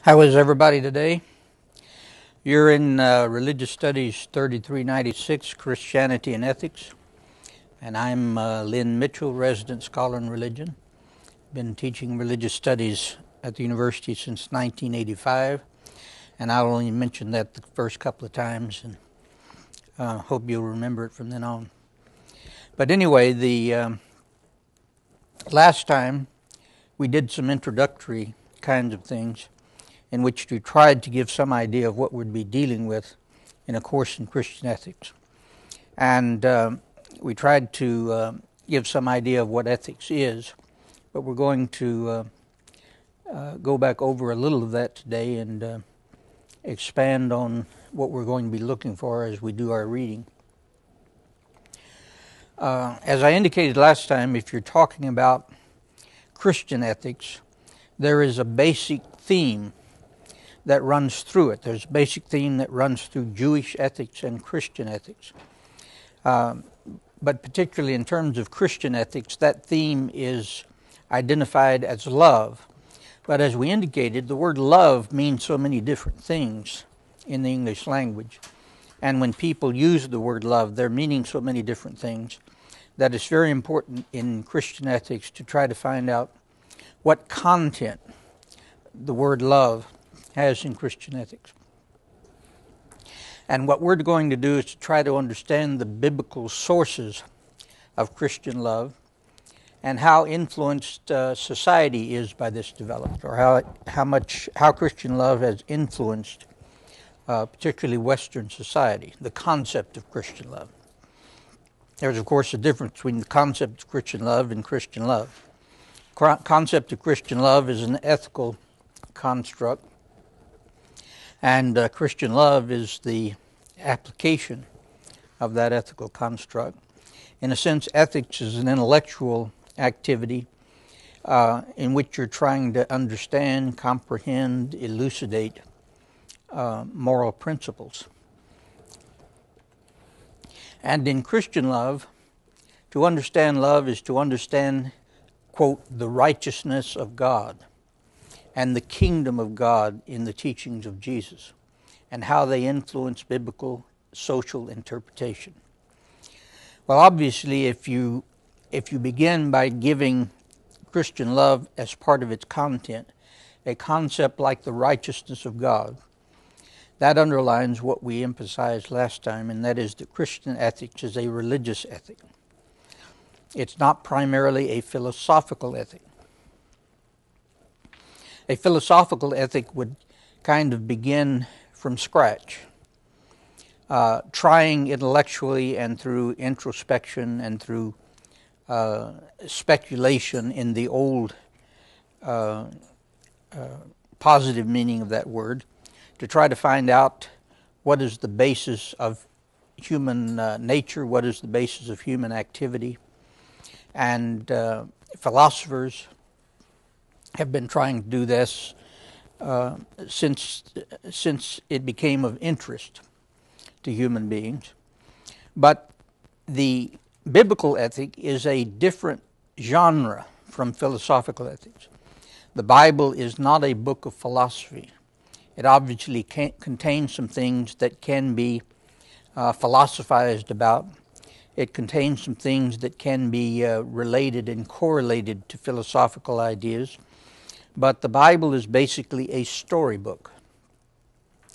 How is everybody today? You're in Religious Studies 3396, Christianity and Ethics. And I'm Lynn Mitchell, resident scholar in religion. Been teaching religious studies at the university since 1985. And I'll only mention that the first couple of times and hope you'll remember it from then on. But anyway, the last time we did some introductory kinds of things in which we tried to give some idea of what we'd be dealing with in a course in Christian ethics. And we tried to give some idea of what ethics is, but we're going to go back over a little of that today and expand on what we're going to be looking for as we do our reading. As I indicated last time, if you're talking about Christian ethics, there is a basic theme that runs through it. There's a basic theme that runs through Jewish ethics and Christian ethics. But particularly in terms of Christian ethics, that theme is identified as love. But as we indicated, the word love means so many different things in the English language. And when people use the word love, they're meaning so many different things that it's very important in Christian ethics to try to find out what content the word love has in Christian ethics. And what we're going to do is to try to understand the biblical sources of Christian love and how influenced society is by this development, or how Christian love has influenced particularly Western society, the concept of Christian love. There's, of course, a difference between the concept of Christian love and Christian love. Concept of Christian love is an ethical construct, and Christian love is the application of that ethical construct. In a sense, ethics is an intellectual activity in which you're trying to understand, comprehend, elucidate moral principles. And in Christian love, to understand love is to understand, quote, the righteousness of God and the kingdom of God in the teachings of Jesus, and how they influence biblical social interpretation. Well, obviously, if you begin by giving Christian love as part of its content, a concept like the righteousness of God, that underlines what we emphasized last time, and that is that Christian ethics is a religious ethic. It's not primarily a philosophical ethic. A philosophical ethic would kind of begin from scratch, trying intellectually and through introspection and through speculation in the old positive meaning of that word, to try to find out what is the basis of human nature, what is the basis of human activity. And philosophers have been trying to do this since it became of interest to human beings. But the biblical ethic is a different genre from philosophical ethics. The Bible is not a book of philosophy. It obviously contains some things that can be philosophized about. It contains some things that can be related and correlated to philosophical ideas. But the Bible is basically a storybook,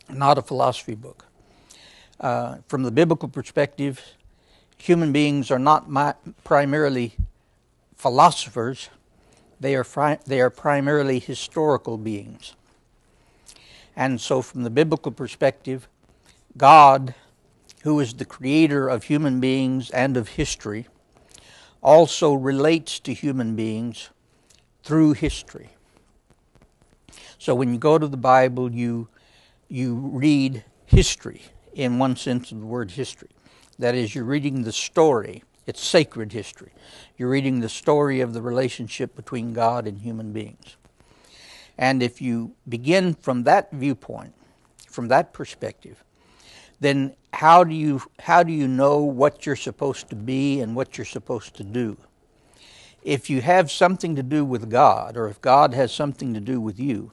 not a philosophy book. From the biblical perspective, human beings are not primarily philosophers. They are primarily historical beings. And so from the biblical perspective, God, who is the creator of human beings and of history, also relates to human beings through history. So when you go to the Bible, you read history in one sense of the word history. That is, you're reading the story. It's sacred history. You're reading the story of the relationship between God and human beings. And if you begin from that viewpoint, from that perspective, then how do you know what you're supposed to be and what you're supposed to do? If you have something to do with God, or if God has something to do with you,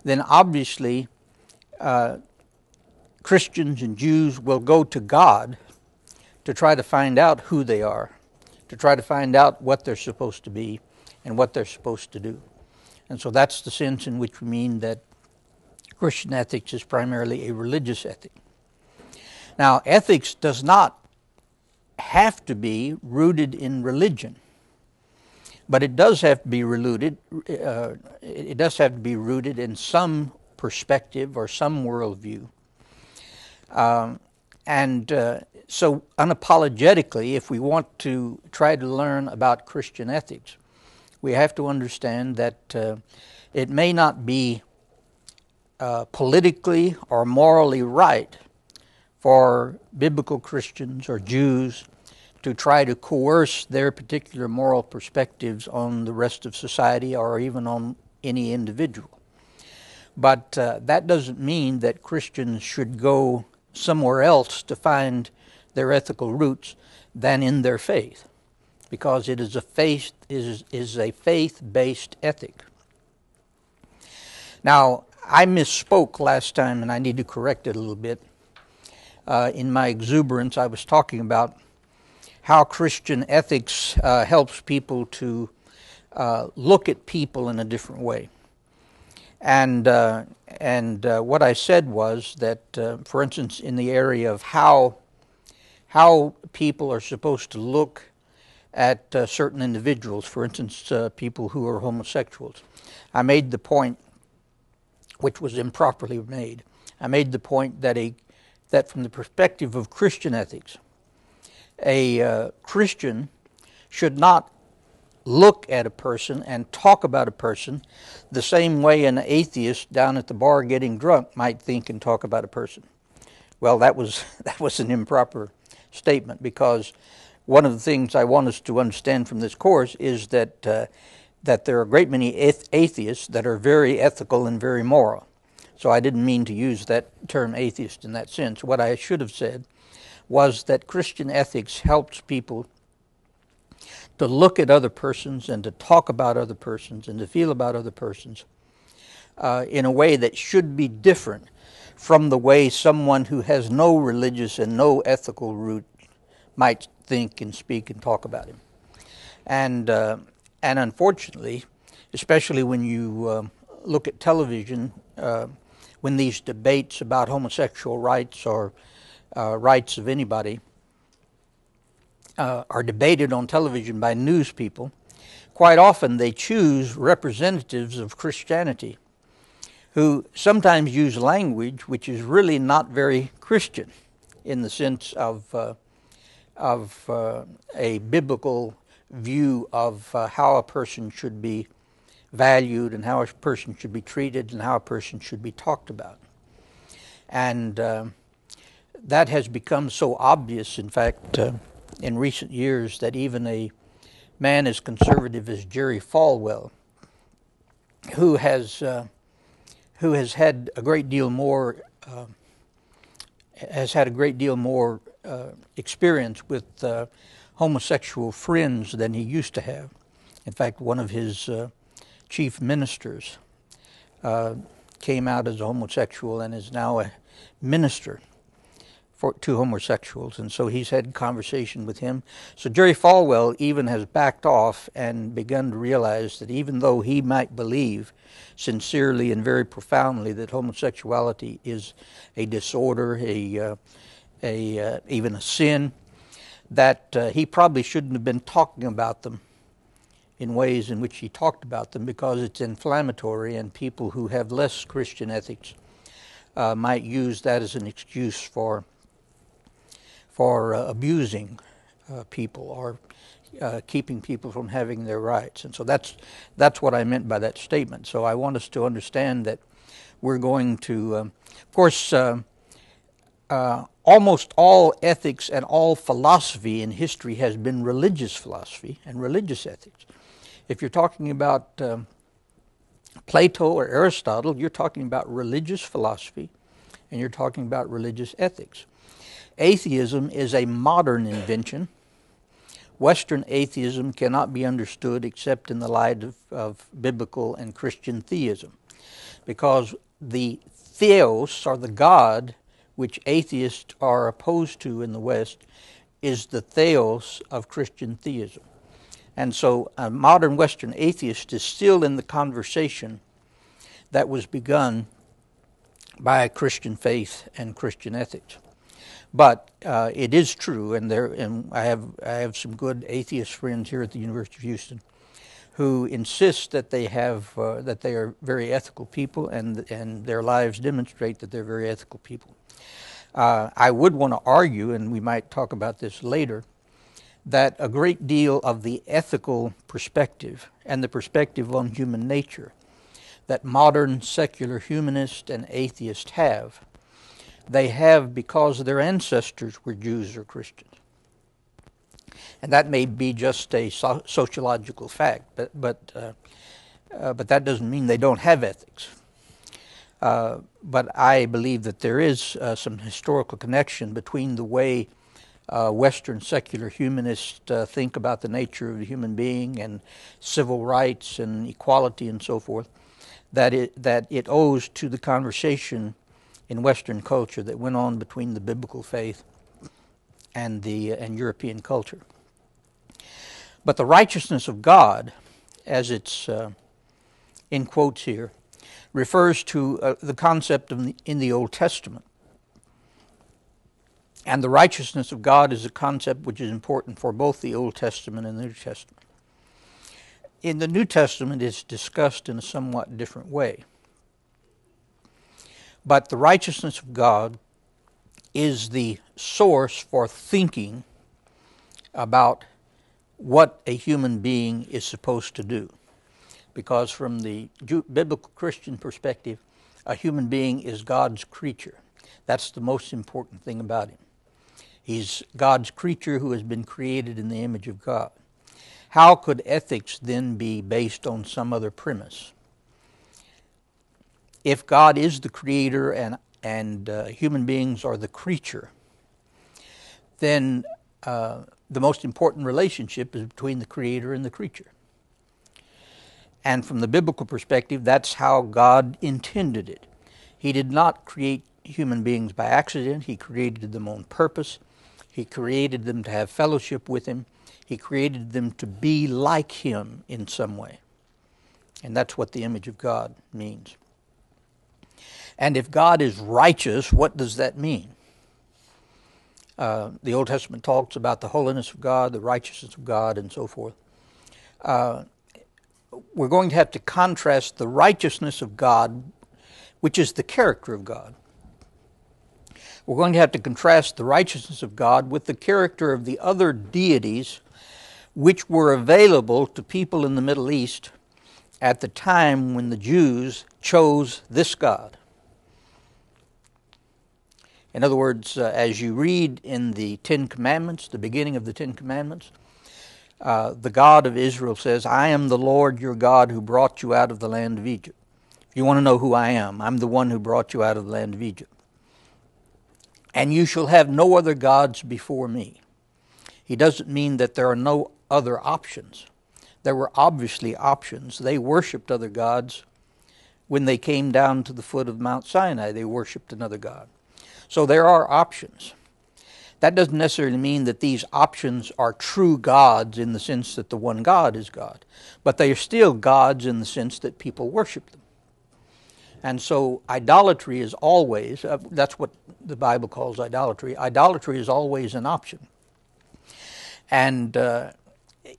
then obviously Christians and Jews will go to God to try to find out who they are, to try to find out what they're supposed to be and what they're supposed to do. And so that's the sense in which we mean that Christian ethics is primarily a religious ethic. Now, ethics does not have to be rooted in religion, but it does have to be rooted. It does have to be rooted in some perspective or some worldview. So unapologetically, if we want to try to learn about Christian ethics, we have to understand that it may not be politically or morally right for biblical Christians or Jews to try to coerce their particular moral perspectives on the rest of society or even on any individual. But that doesn't mean that Christians should go somewhere else to find their ethical roots than in their faith, because it is a faith-based ethic. Now, I misspoke last time, and I need to correct it a little bit. In my exuberance, I was talking about how Christian ethics helps people to look at people in a different way. And what I said was that, for instance, in the area of how people are supposed to look at certain individuals, for instance, people who are homosexuals, I made the point, which was improperly made. I made the point that from the perspective of Christian ethics, a Christian should not look at a person and talk about a person the same way an atheist down at the bar getting drunk might think and talk about a person. Well, that was an improper statement, because one of the things I want us to understand from this course is that there are a great many atheists that are very ethical and very moral. So I didn't mean to use that term atheist in that sense. What I should have said was that Christian ethics helps people to look at other persons and to talk about other persons and to feel about other persons in a way that should be different from the way someone who has no religious and no ethical root might think and speak and talk about him. And unfortunately, especially when you look at television, when these debates about homosexual rights or rights of anybody are debated on television by news people, quite often they choose representatives of Christianity who sometimes use language which is really not very Christian in the sense of a biblical view of how a person should be valued and how a person should be treated and how a person should be talked about. And that has become so obvious, in fact, in recent years, that even a man as conservative as Jerry Falwell, who has had a great deal more experience with homosexual friends than he used to have. In fact, one of his chief ministers came out as a homosexual and is now a minister to homosexuals, and so he's had conversation with him. So Jerry Falwell even has backed off and begun to realize that even though he might believe sincerely and very profoundly that homosexuality is a disorder, even a sin, that he probably shouldn't have been talking about them in ways in which he talked about them, because it's inflammatory, and people who have less Christian ethics might use that as an excuse for abusing people or keeping people from having their rights. And so that's what I meant by that statement. So I want us to understand that we're going to, of course, almost all ethics and all philosophy in history has been religious philosophy and religious ethics. If you're talking about Plato or Aristotle, you're talking about religious philosophy and you're talking about religious ethics. Atheism is a modern invention. Western atheism cannot be understood except in the light of biblical and Christian theism. because the theos, or the God, which atheists are opposed to in the West, is the theos of Christian theism. And so a modern Western atheist is still in the conversation that was begun by Christian faith and Christian ethics. But it is true, and I have some good atheist friends here at the University of Houston who insist that they are very ethical people, and their lives demonstrate that they're very ethical people. I would want to argue, and we might talk about this later, that a great deal of the ethical perspective and the perspective on human nature that modern secular humanists and atheists have, they have because their ancestors were Jews or Christians. And that may be just a sociological fact, but that doesn't mean they don't have ethics. But I believe that there is some historical connection between the way Western secular humanists think about the nature of the human being and civil rights and equality and so forth, that it owes to the conversation in Western culture that went on between the biblical faith and European culture. But the righteousness of God, as it's in quotes here, refers to the concept in the Old Testament. And the righteousness of God is a concept which is important for both the Old Testament and the New Testament. In the New Testament, it's discussed in a somewhat different way. But the righteousness of God is the source for thinking about what a human being is supposed to do. Because from the biblical Christian perspective, a human being is God's creature. That's the most important thing about him. He's God's creature who has been created in the image of God. How could ethics then be based on some other premise? If God is the creator and human beings are the creature, then the most important relationship is between the creator and the creature. And from the biblical perspective, that's how God intended it. He did not create human beings by accident. He created them on purpose. He created them to have fellowship with him. He created them to be like him in some way. And that's what the image of God means. And if God is righteous, what does that mean? The Old Testament talks about the holiness of God, the righteousness of God, and so forth. We're going to have to contrast the righteousness of God, which is the character of God. We're going to have to contrast the righteousness of God with the character of the other deities which were available to people in the Middle East at the time when the Jews chose this God. In other words, as you read in the Ten Commandments, the beginning of the Ten Commandments, the God of Israel says, "I am the Lord your God who brought you out of the land of Egypt." If you want to know who I am, I'm the one who brought you out of the land of Egypt. "And you shall have no other gods before me." He doesn't mean that there are no other options. There were obviously options. They worshipped other gods. When they came down to the foot of Mount Sinai, they worshipped another god. So there are options. That doesn't necessarily mean that these options are true gods in the sense that the one God is God. But they are still gods in the sense that people worship them. And so idolatry is always, that's what the Bible calls idolatry. Idolatry is always an option. And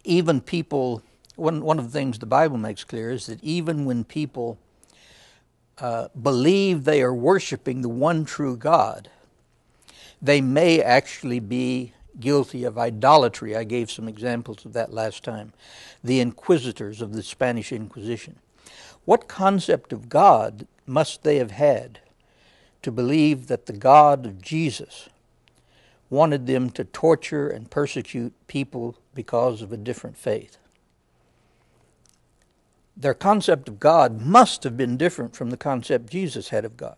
even people, one of the things the Bible makes clear is that even when people believe they are worshiping the one true God, they may actually be guilty of idolatry. I gave some examples of that last time. The inquisitors of the Spanish Inquisition. What concept of God must they have had to believe that the God of Jesus wanted them to torture and persecute people because of a different faith? Their concept of God must have been different from the concept Jesus had of God.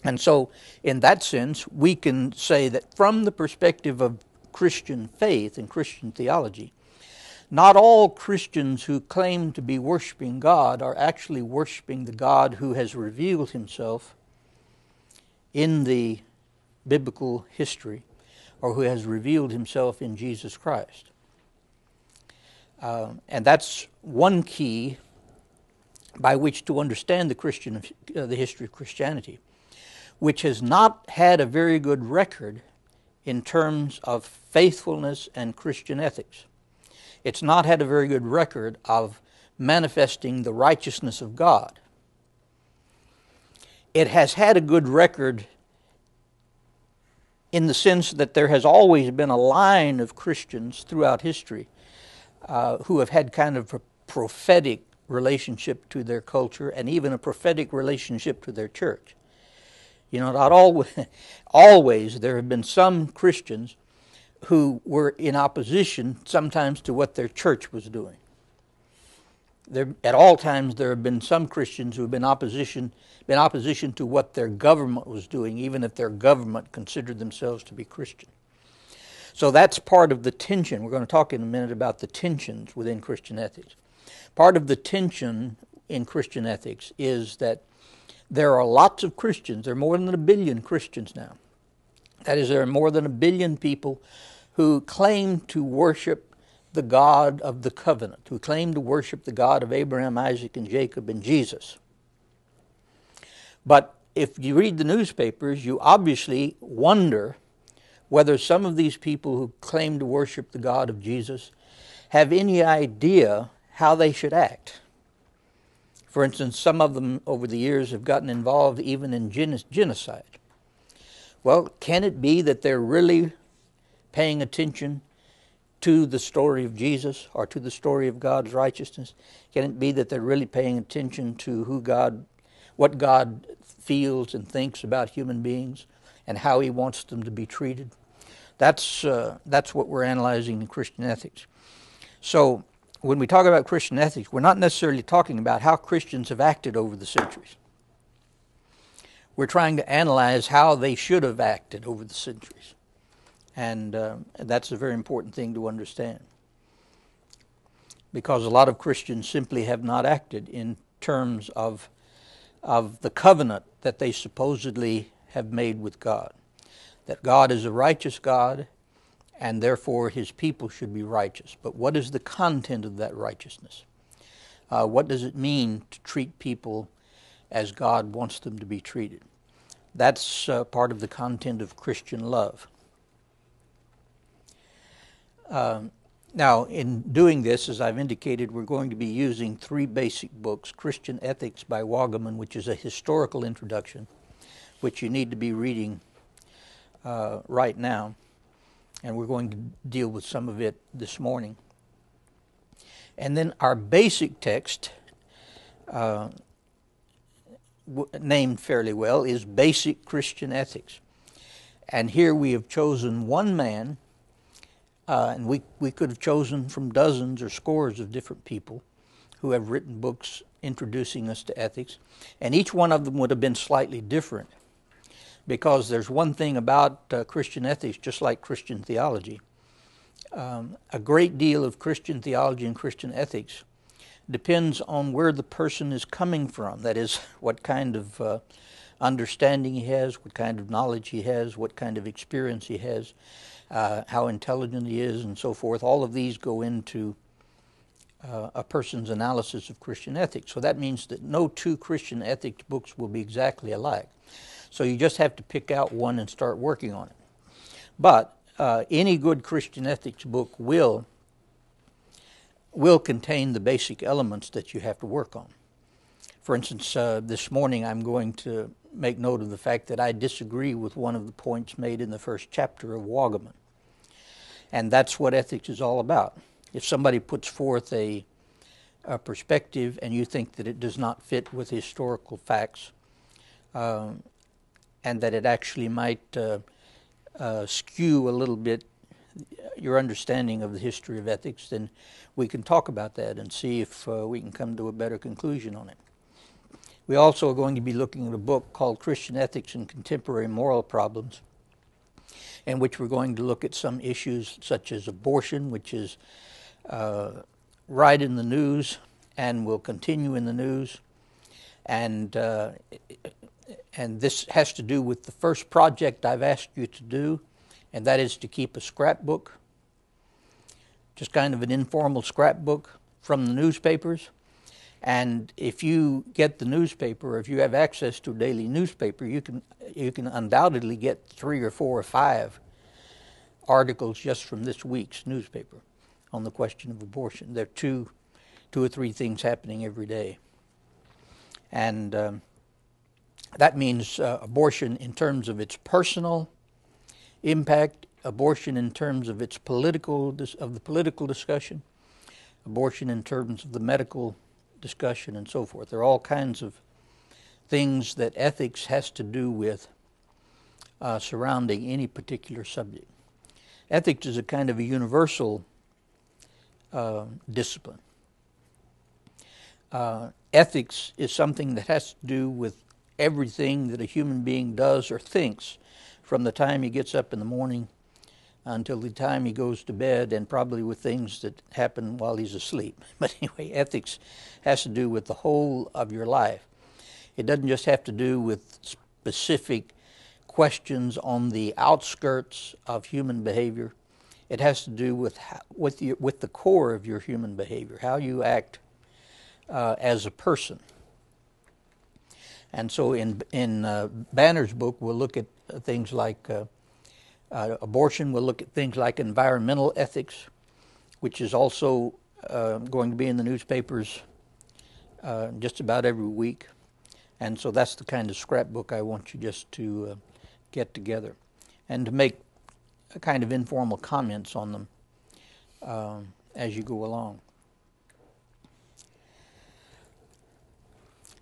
And so, in that sense, we can say that from the perspective of Christian faith and Christian theology, Not all Christians who claim to be worshiping God are actually worshiping the God who has revealed himself in the biblical history, or who has revealed himself in Jesus Christ. And that's one key by which to understand the history of Christianity, which has not had a very good record in terms of faithfulness and Christian ethics. It's not had a very good record of manifesting the righteousness of God. It has had a good record in the sense that there has always been a line of Christians throughout history who have had kind of a prophetic relationship to their culture and even a prophetic relationship to their church. You know, not always there have been some Christians who were in opposition sometimes to what their church was doing. At all times there have been some Christians who have been opposition to what their government was doing, even if their government considered themselves to be Christian. So that's part of the tension. We're going to talk in a minute about the tensions within Christian ethics. Part of the tension in Christian ethics is that there are lots of Christians. There are more than 1 billion Christians now. That is, there are more than 1 billion people who claim to worship the God of the covenant, who claim to worship the God of Abraham, Isaac, and Jacob, and Jesus. But if you read the newspapers, you obviously wonder whether some of these people who claim to worship the God of Jesus have any idea how they should act. For instance, some of them over the years have gotten involved even in genocide. Well, can it be that they're really paying attention to the story of Jesus or to the story of God's righteousness? Can it be that they're really paying attention to what God feels and thinks about human beings and how he wants them to be treated? That's what we're analyzing in Christian ethics. So when we talk about Christian ethics, we're not necessarily talking about how Christians have acted over the centuries. We're trying to analyze how they should have acted over the centuries. And that's a very important thing to understand. Because a lot of Christians simply have not acted in terms of the covenant that they supposedly have made with God. That God is a righteous God, and therefore his people should be righteous. But what is the content of that righteousness? What does it mean to treat people as God wants them to be treated? That's part of the content of Christian love. Now, in doing this, as I've indicated, we're going to be using 3 basic books: Christian Ethics by Wagaman, which is a historical introduction, which you need to be reading right now. And we're going to deal with some of it this morning. And then our basic text, named fairly well, is Basic Christian Ethics. And here we have chosen one man, and we could have chosen from dozens or scores of different people who have written books introducing us to ethics. And each one of them would have been slightly different. Because there's one thing about Christian ethics, just like Christian theology. A great deal of Christian theology and Christian ethics depends on where the person is coming from. That is, what kind of understanding he has, what kind of knowledge he has, what kind of experience he has, how intelligent he is, and so forth. All of these go into a person's analysis of Christian ethics. So that means that no 2 Christian ethics books will be exactly alike. So you just have to pick out one and start working on it. But any good Christian ethics book will contain the basic elements that you have to work on. For instance, this morning I'm going to make note of the fact that I disagree with one of the points made in the first chapter of Wagaman. And that's what ethics is all about. If somebody puts forth a perspective and you think that it does not fit with historical facts, and that it actually might skew a little bit your understanding of the history of ethics, then we can talk about that and see if we can come to a better conclusion on it. We also are going to be looking at a book called Christian Ethics and Contemporary Moral Problems, in which we're going to look at some issues such as abortion, which is right in the news and will continue in the news. And this has to do with the first project I've asked you to do, and that is to keep a scrapbook, just kind of an informal scrapbook from the newspapers. And if you get the newspaper, or if you have access to a daily newspaper, you can undoubtedly get 3 or 4 or 5 articles just from this week's newspaper on the question of abortion. There are two or three things happening every day. And that means abortion in terms of its personal impact, abortion in terms of its political discussion, abortion in terms of the medical discussion, and so forth. There are all kinds of things that ethics has to do with surrounding any particular subject. Ethics is a kind of a universal discipline. Ethics is something that has to do with everything that a human being does or thinks from the time he gets up in the morning until the time he goes to bed, and probably with things that happen while he's asleep. But anyway, ethics has to do with the whole of your life. It doesn't just have to do with specific questions on the outskirts of human behavior. It has to do with the core of your human behavior, how you act as a person. And so in Banner's book, we'll look at things like abortion. We'll look at things like environmental ethics, which is also going to be in the newspapers just about every week. And so that's the kind of scrapbook I want you just to get together and to make a kind of informal comments on them as you go along.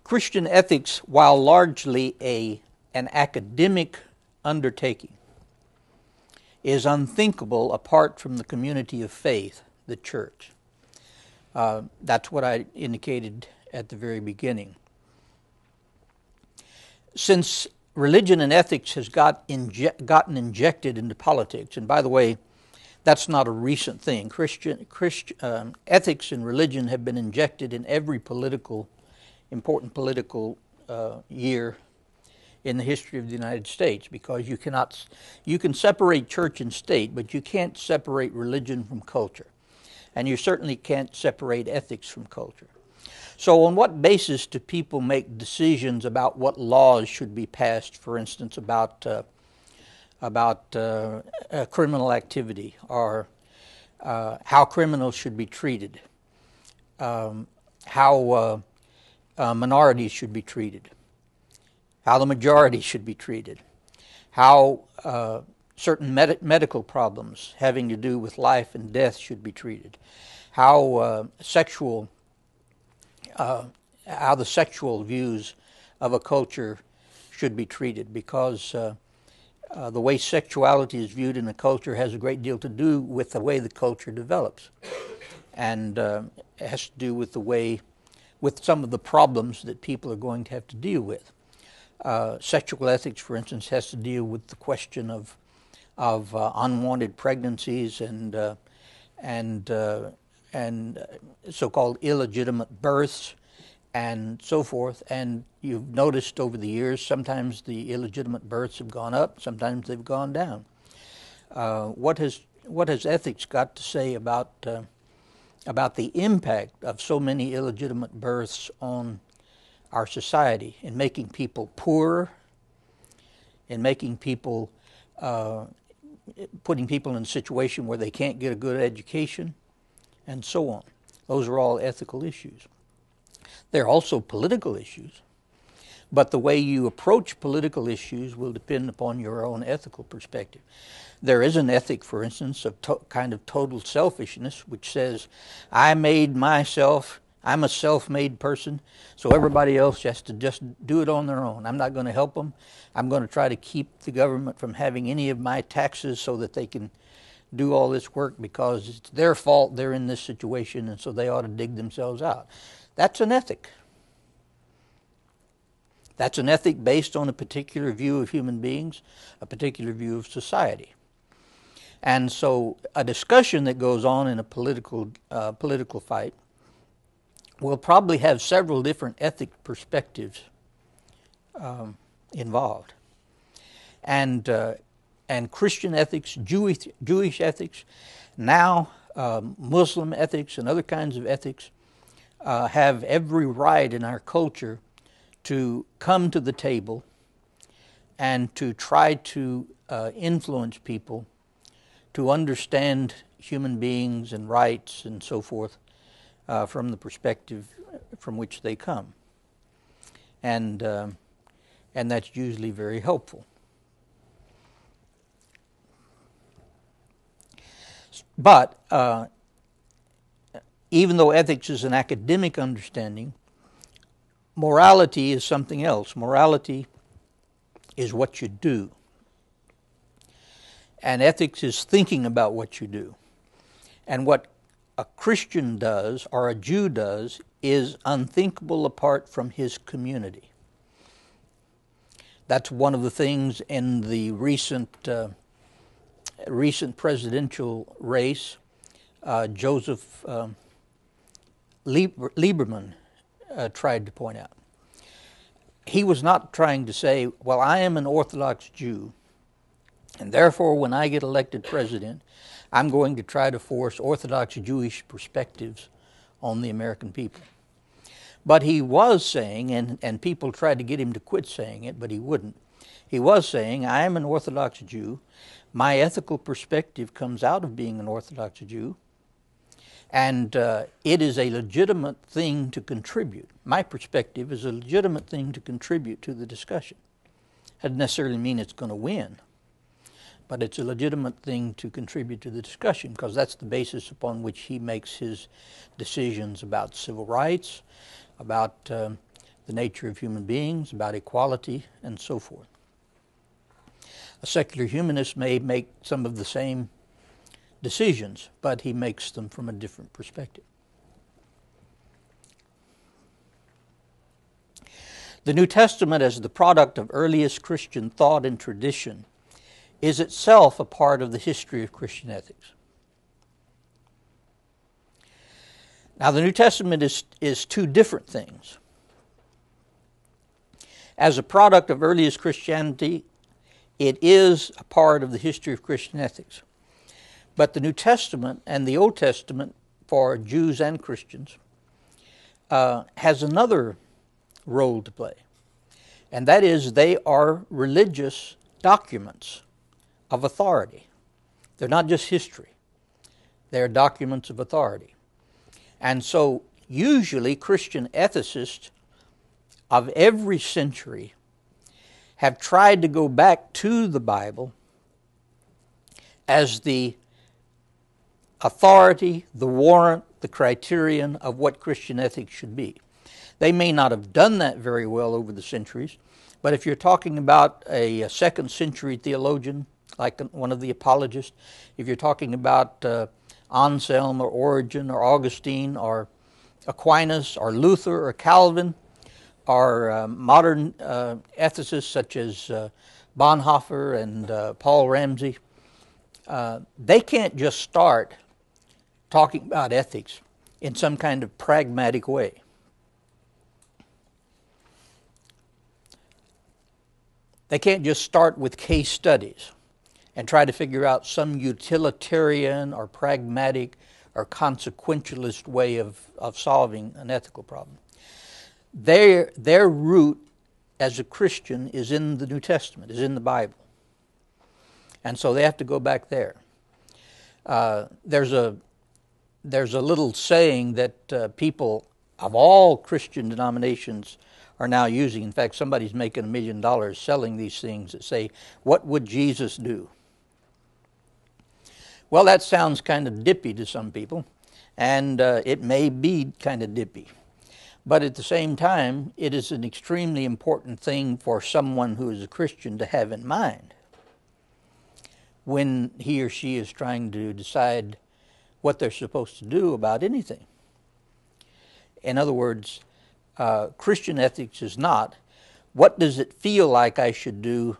Christian ethics, while largely an academic undertaking, is unthinkable apart from the community of faith, the church. That's what I indicated at the very beginning. Since religion and ethics has gotten injected into politics, and by the way, that's not a recent thing. Ethics and religion have been injected in every important political year in the history of the United States, because you can separate church and state, but you can't separate religion from culture. And you certainly can't separate ethics from culture. So on what basis do people make decisions about what laws should be passed, for instance, about criminal activity, or how criminals should be treated, how minorities should be treated, how the majority should be treated, how certain medical problems having to do with life and death should be treated, how the sexual views of a culture should be treated, because the way sexuality is viewed in a culture has a great deal to do with the way the culture develops, and it has to do with with some of the problems that people are going to have to deal with. Sexual ethics, for instance, has to deal with the question of unwanted pregnancies and so-called illegitimate births and so forth. And you've noticed over the years, sometimes the illegitimate births have gone up, sometimes they've gone down. What has ethics got to say about the impact of so many illegitimate births on our society, in making people poorer, in making people, putting people in a situation where they can't get a good education, and so on. Those are all ethical issues. They're also political issues, but the way you approach political issues will depend upon your own ethical perspective. There is an ethic, for instance, of kind of total selfishness, which says, I made myself, I'm a self-made person, so everybody else has to just do it on their own. I'm not going to help them. I'm going to try to keep the government from having any of my taxes so that they can do all this work, because it's their fault they're in this situation, and so they ought to dig themselves out. That's an ethic. That's an ethic based on a particular view of human beings, a particular view of society. And so a discussion that goes on in a political fight will probably have several different ethic perspectives involved. And Christian ethics, Jewish ethics, now Muslim ethics and other kinds of ethics have every right in our culture to come to the table and to try to influence people to understand human beings and rights and so forth from the perspective from which they come. And that's usually very helpful. But even though ethics is an academic understanding, morality is something else. Morality is what you do. And ethics is thinking about what you do. And what a Christian does, or a Jew does, is unthinkable apart from his community. That's one of the things in the recent presidential race. Joseph Lieberman tried to point out. He was not trying to say, well, I am an Orthodox Jew, and therefore when I get elected president, I'm going to try to force Orthodox Jewish perspectives on the American people. But he was saying, and people tried to get him to quit saying it, but he wouldn't. He was saying, I am an Orthodox Jew. My ethical perspective comes out of being an Orthodox Jew, and it is a legitimate thing to contribute. My perspective is a legitimate thing to contribute to the discussion. It doesn't necessarily mean it's going to win, but it's a legitimate thing to contribute to the discussion because that's the basis upon which he makes his decisions about civil rights, about the nature of human beings, about equality, and so forth. A secular humanist may make some of the same decisions, but he makes them from a different perspective. The New Testament, as the product of earliest Christian thought and tradition, is itself a part of the history of Christian ethics. Now, the New Testament is two different things. As a product of earliest Christianity, it is a part of the history of Christian ethics. But the New Testament and the Old Testament for Jews and Christians has another role to play. And that is they are religious documents of authority. They're not just history. They're documents of authority. And so usually Christian ethicists of every century have tried to go back to the Bible as the authority, the warrant, the criterion of what Christian ethics should be. They may not have done that very well over the centuries, but if you're talking about a second century theologian, like one of the apologists, if you're talking about Anselm or Origen or Augustine or Aquinas or Luther or Calvin or modern ethicists such as Bonhoeffer and Paul Ramsey, they can't just start talking about ethics in some kind of pragmatic way. They can't just start with case studies and try to figure out some utilitarian or pragmatic or consequentialist way of solving an ethical problem. Their root as a Christian is in the New Testament, is in the Bible. And so they have to go back there. There's a little saying that people of all Christian denominations are now using. In fact, somebody's making $1 million selling these things that say, "What would Jesus do?" Well, that sounds kind of dippy to some people, and it may be kind of dippy. But at the same time, it is an extremely important thing for someone who is a Christian to have in mind when he or she is trying to decide what they're supposed to do about anything. In other words, Christian ethics is not, what does it feel like I should do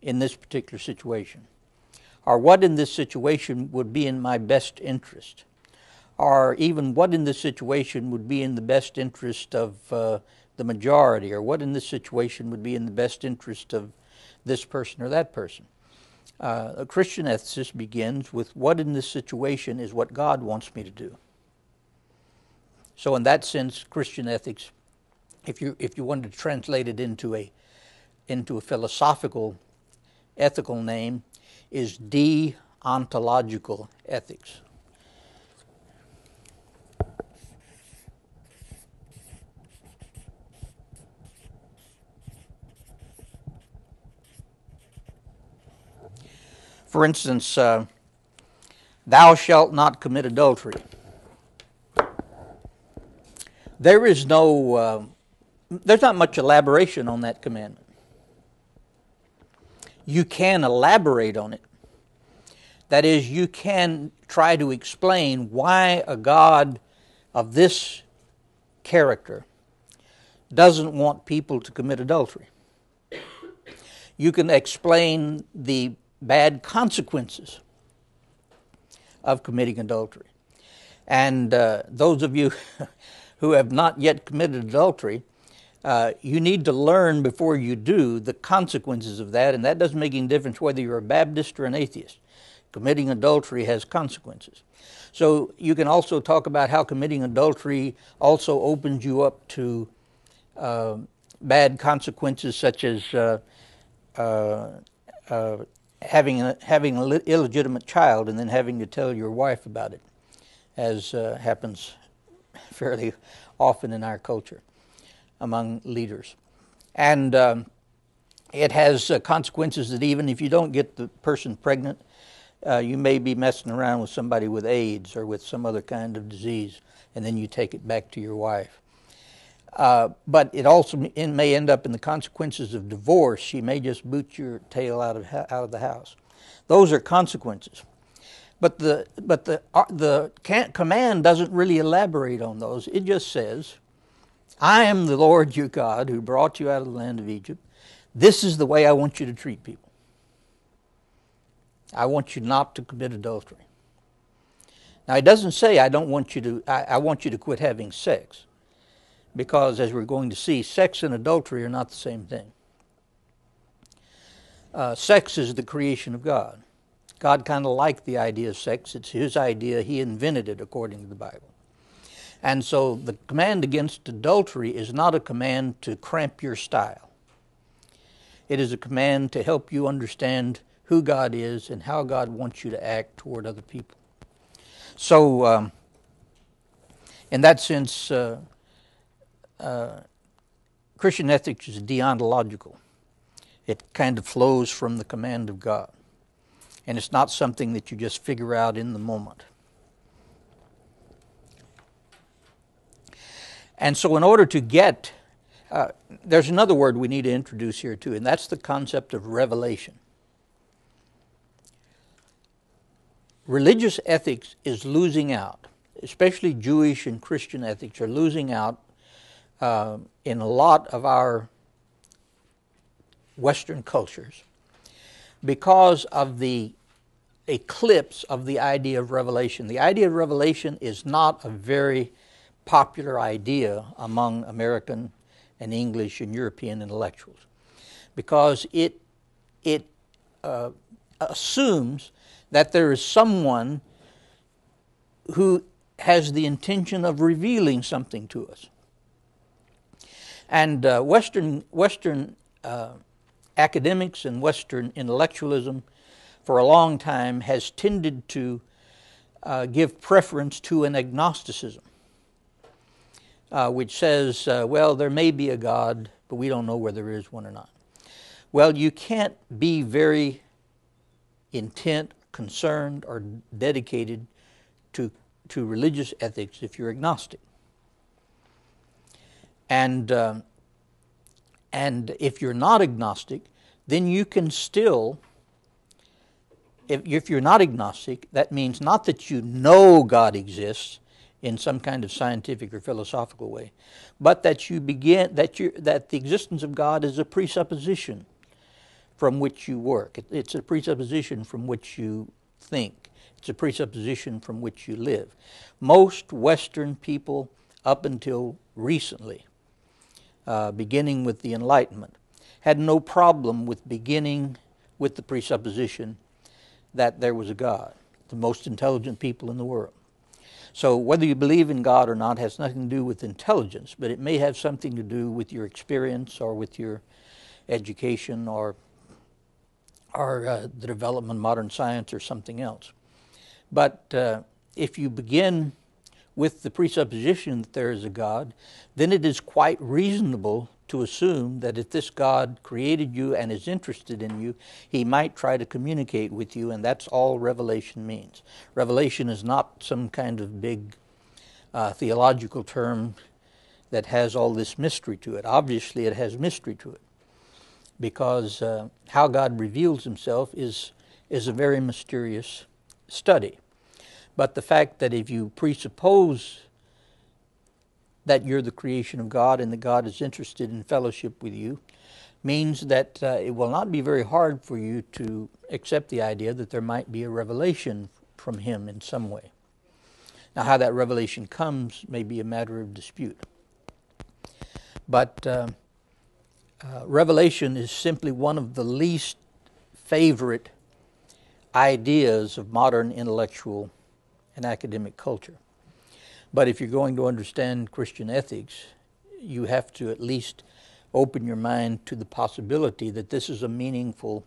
in this particular situation? or what in this situation would be in my best interest, or even what in this situation would be in the best interest of the majority, or what in this situation would be in the best interest of this person or that person. A Christian ethicist begins with what in this situation is what God wants me to do. So in that sense, Christian ethics, if you wanted to translate it into a philosophical, ethical name, is deontological ethics. For instance, thou shalt not commit adultery. There's not much elaboration on that commandment. You can elaborate on it. That is, you can try to explain why a God of this character doesn't want people to commit adultery. You can explain the bad consequences of committing adultery. And those of you who have not yet committed adultery, you need to learn before you do the consequences of that, and that doesn't make any difference whether you're a Baptist or an atheist. Committing adultery has consequences. So you can also talk about how committing adultery also opens you up to bad consequences, such as having an illegitimate child and then having to tell your wife about it, as happens fairly often in our culture among leaders. And it has consequences that even if you don't get the person pregnant, you may be messing around with somebody with AIDS or with some other kind of disease, and then you take it back to your wife. But it also may end up in the consequences of divorce. She may just boot your tail out of the house. Those are consequences. But the command doesn't really elaborate on those. It just says, I am the Lord your God who brought you out of the land of Egypt. This is the way I want you to treat people. I want you not to commit adultery. Now, it doesn't say I want you to quit having sex, because as we're going to see, sex and adultery are not the same thing. Sex is the creation of God. God kind of liked the idea of sex. It's his idea. He invented it according to the Bible. And so the command against adultery is not a command to cramp your style. It is a command to help you understand who God is and how God wants you to act toward other people. So in that sense, Christian ethics is deontological. It kind of flows from the command of God. And it's not something that you just figure out in the moment. And so in order to get, there's another word we need to introduce here too, and that's the concept of revelation. Religious ethics is losing out, especially Jewish and Christian ethics are losing out in a lot of our Western cultures because of the eclipse of the idea of revelation. The idea of revelation is not a very popular idea among American and English and European intellectuals because it assumes that there is someone who has the intention of revealing something to us. And Western academics and Western intellectualism for a long time has tended to give preference to an agnosticism, which says, well, there may be a God, but we don't know whether there is one or not. Well, you can't be very intent, concerned, or dedicated to religious ethics if you're agnostic. And if you're not agnostic, then you can still, if you're not agnostic, that means not that you know God exists in some kind of scientific or philosophical way, but that you begin, that the existence of God is a presupposition from which you work. It's a presupposition from which you think. It's a presupposition from which you live. Most Western people, up until recently, beginning with the Enlightenment, had no problem with beginning with the presupposition that there was a God, the most intelligent people in the world. So whether you believe in God or not has nothing to do with intelligence, but it may have something to do with your experience or with your education or the development of modern science or something else. But if you begin with the presupposition that there is a God, then it is quite reasonable to assume that if this God created you and is interested in you, he might try to communicate with you, and that's all revelation means. Revelation is not some kind of big theological term that has all this mystery to it. Obviously, it has mystery to it, because how God reveals himself is a very mysterious study. But the fact that if you presuppose that you're the creation of God and that God is interested in fellowship with you means that it will not be very hard for you to accept the idea that there might be a revelation from him in some way. Now, how that revelation comes may be a matter of dispute. But revelation is simply one of the least favorite ideas of modern intellectual and academic culture. But if you're going to understand Christian ethics, you have to at least open your mind to the possibility that this is a meaningful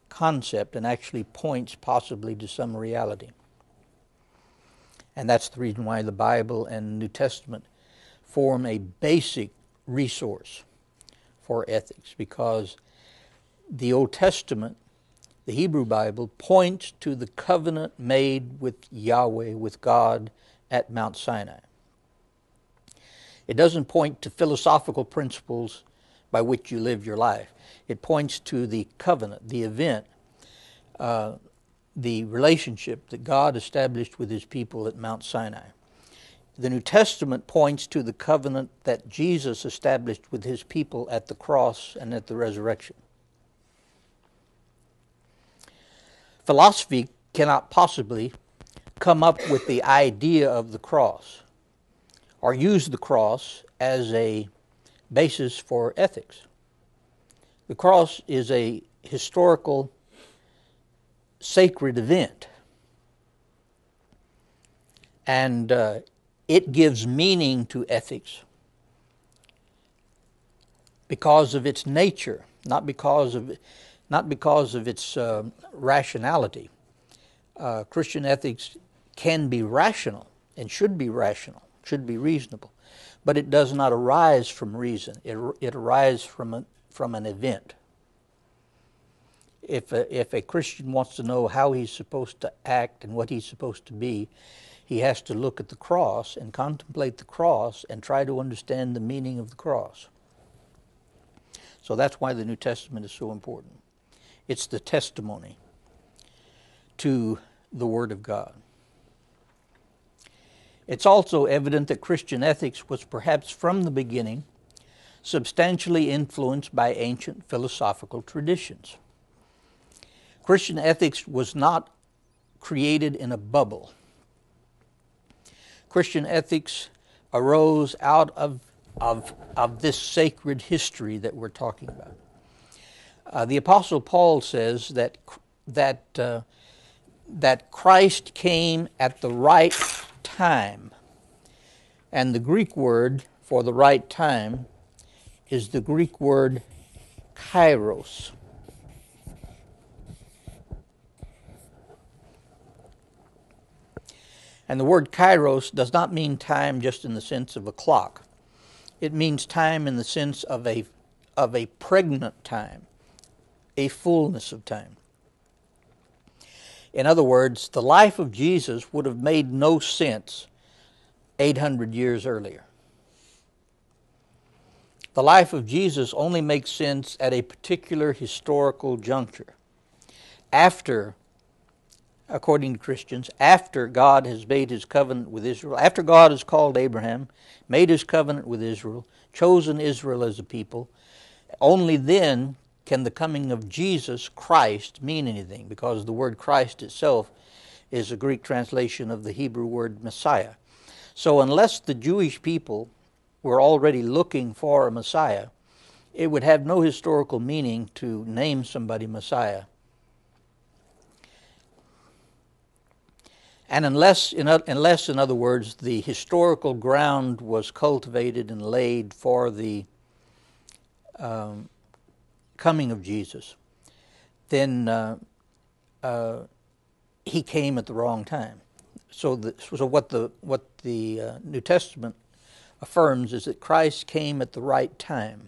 concept and actually points possibly to some reality. And that's the reason why the Bible and New Testament form a basic resource for ethics, because the Old Testament, the Hebrew Bible, points to the covenant made with Yahweh, with God, at Mount Sinai. It doesn't point to philosophical principles by which you live your life. It points to the covenant, the event, the relationship that God established with his people at Mount Sinai. The New Testament points to the covenant that Jesus established with his people at the cross and at the resurrection. Philosophy cannot possibly come up with the idea of the cross or use the cross as a basis for ethics. The cross is a historical, sacred event, and it gives meaning to ethics because of its nature, not because of its rationality. Christian ethics can be rational and should be rational, should be reasonable, but it does not arise from reason. It arises from an event. If a Christian wants to know how he's supposed to act and what he's supposed to be, he has to look at the cross and contemplate the cross and try to understand the meaning of the cross. So that's why the New Testament is so important. It's the testimony to the Word of God. It's also evident that Christian ethics was perhaps from the beginning substantially influenced by ancient philosophical traditions. Christian ethics was not created in a bubble. Christian ethics arose out of this sacred history that we're talking about. The Apostle Paul says that Christ came at the right time, and the Greek word for the right time is the Greek word kairos. And the word kairos does not mean time just in the sense of a clock. It means time in the sense of a pregnant time, a fullness of time. In other words, the life of Jesus would have made no sense 800 years earlier. The life of Jesus only makes sense at a particular historical juncture. After, according to Christians, after God has made his covenant with Israel, after God has called Abraham, made his covenant with Israel, chosen Israel as a people, only then can the coming of Jesus Christ mean anything? Because the word Christ itself is a Greek translation of the Hebrew word Messiah. So unless the Jewish people were already looking for a Messiah, it would have no historical meaning to name somebody Messiah. And unless, in other words, the historical ground was cultivated and laid for the coming of Jesus, then he came at the wrong time. So what the New Testament affirms is that Christ came at the right time.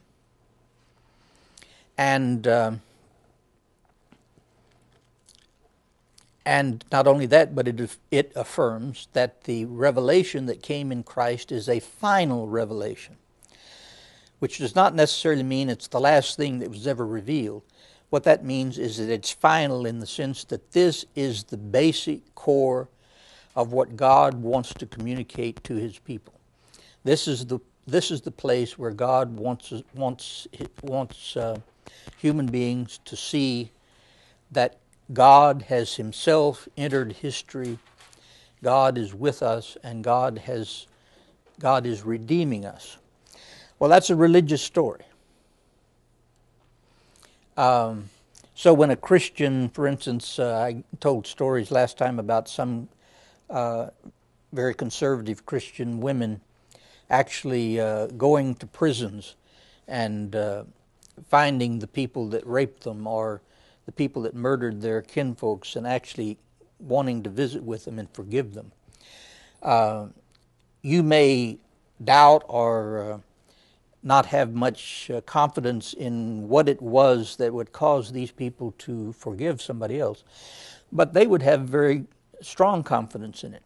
And not only that, but it affirms that the revelation that came in Christ is a final revelation, which does not necessarily mean it's the last thing that was ever revealed. What that means is that it's final in the sense that this is the basic core of what God wants to communicate to his people. This is the place where God wants human beings to see that God has himself entered history. God is with us, and God is redeeming us. Well, that's a religious story. So when a Christian, for instance, I told stories last time about some very conservative Christian women actually going to prisons and finding the people that raped them or the people that murdered their kinfolks and actually wanting to visit with them and forgive them. You may doubt or not have much confidence in what it was that would cause these people to forgive somebody else, but they would have very strong confidence in it.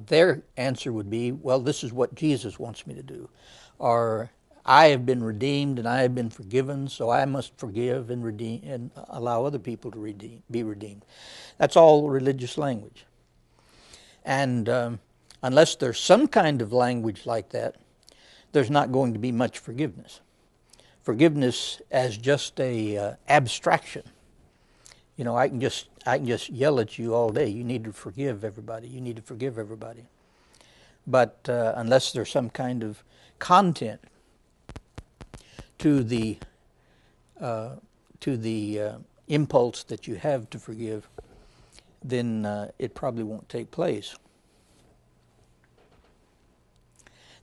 Their answer would be, well, this is what Jesus wants me to do. Or, I have been redeemed and I have been forgiven, so I must forgive and redeem and allow other people to be redeemed. That's all religious language. And unless there's some kind of language like that, there's not going to be much forgiveness. Forgiveness as just a abstraction. You know, I can just yell at you all day. You need to forgive everybody. You need to forgive everybody. But unless there's some kind of content to the impulse that you have to forgive, then it probably won't take place.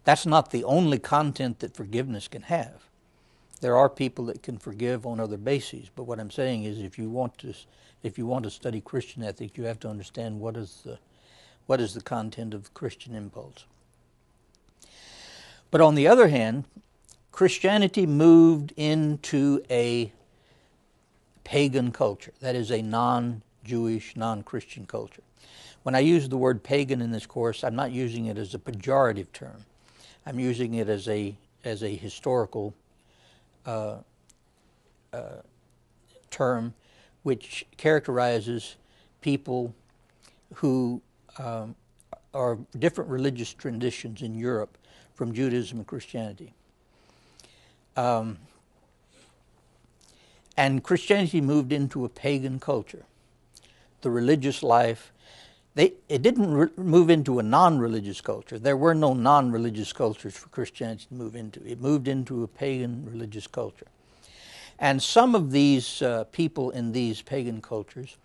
That's not the only content that forgiveness can have. There are people that can forgive on other bases, but what I'm saying is, if you want to study Christian ethics, you have to understand what is the content of the Christian impulse. But on the other hand, Christianity moved into a pagan culture. That is a non-Jewish, non-Christian culture. When I use the word pagan in this course, I'm not using it as a pejorative term. I'm using it as a historical term which characterizes people who are different religious traditions in Europe from Judaism and Christianity. And Christianity moved into a pagan culture. The religious life, it didn't move into a non-religious culture. There were no non-religious cultures for Christianity to move into. It moved into a pagan religious culture. And some of these people in these pagan cultures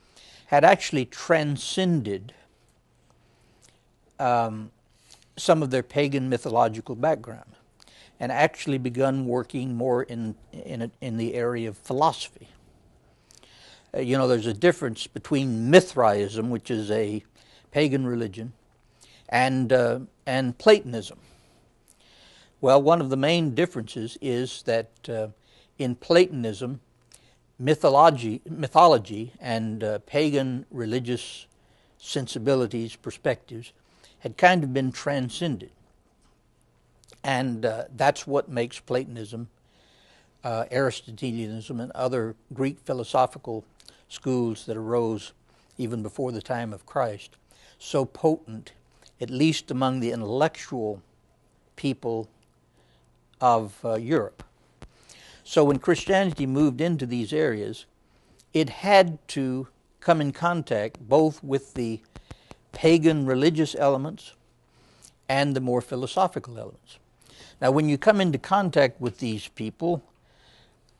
had actually transcended some of their pagan mythological background and actually begun working more in the area of philosophy. You know, there's a difference between Mithraism, which is a pagan religion, and Platonism. Well, one of the main differences is that in Platonism, mythology and pagan religious sensibilities, perspectives, had kind of been transcended. And that's what makes Platonism, Aristotelianism, and other Greek philosophical schools that arose even before the time of Christ so potent, at least among the intellectual people of Europe. So when Christianity moved into these areas, it had to come in contact both with the pagan religious elements and the more philosophical elements. Now, when you come into contact with these people,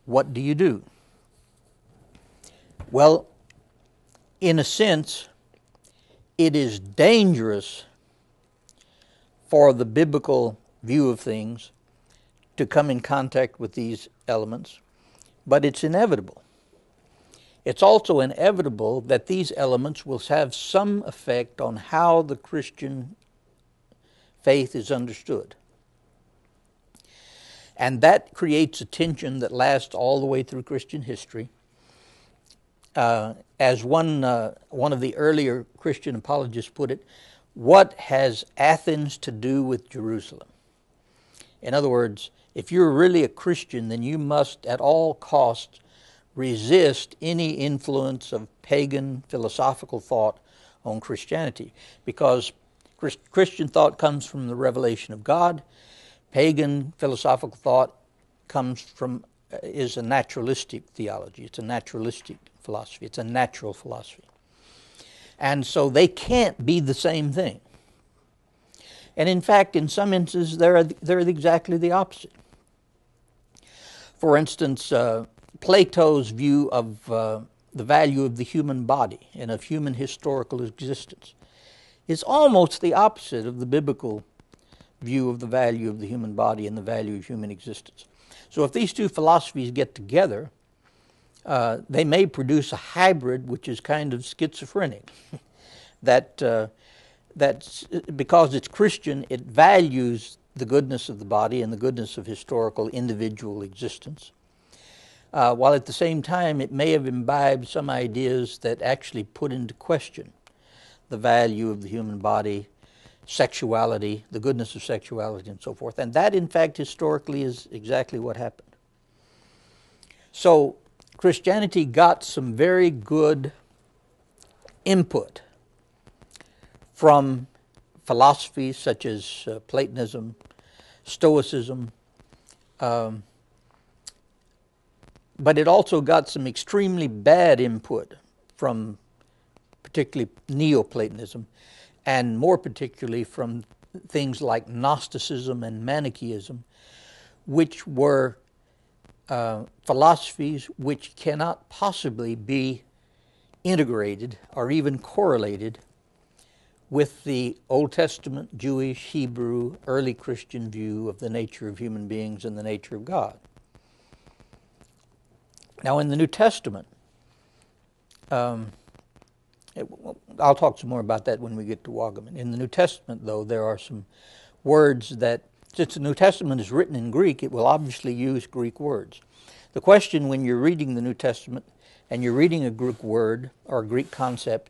what do? Well, in a sense, it is dangerous for the biblical view of things to come in contact with these elements, but it's inevitable. It's also inevitable that these elements will have some effect on how the Christian faith is understood. And that creates a tension that lasts all the way through Christian history. As one of the earlier Christian apologists put it, what has Athens to do with Jerusalem? In other words, if you're really a Christian, then you must at all costs resist any influence of pagan philosophical thought on Christianity, because Christian thought comes from the revelation of God. Pagan philosophical thought is a naturalistic theology. It's a naturalistic philosophy. It's a natural philosophy. And so they can't be the same thing. And in fact, in some instances, they're exactly the opposite. For instance, Plato's view of the value of the human body and of human historical existence is almost the opposite of the biblical view of the value of the human body and the value of human existence. So if these two philosophies get together, they may produce a hybrid which is kind of schizophrenic. That's because it's Christian, it values the goodness of the body and the goodness of historical individual existence, while at the same time it may have imbibed some ideas that actually put into question the value of the human body, sexuality, the goodness of sexuality, and so forth. And that, in fact, historically is exactly what happened. So Christianity got some very good input from philosophies such as Platonism, Stoicism, but it also got some extremely bad input from particularly Neoplatonism, and more particularly from things like Gnosticism and Manichaeism, which were philosophies which cannot possibly be integrated or even correlated with the Old Testament, Jewish, Hebrew, early Christian view of the nature of human beings and the nature of God. Now, in the New Testament, I'll talk some more about that when we get to Wagaman. In the New Testament, though, there are some words that, since the New Testament is written in Greek, it will obviously use Greek words. The question when you're reading the New Testament and you're reading a Greek word or a Greek concept,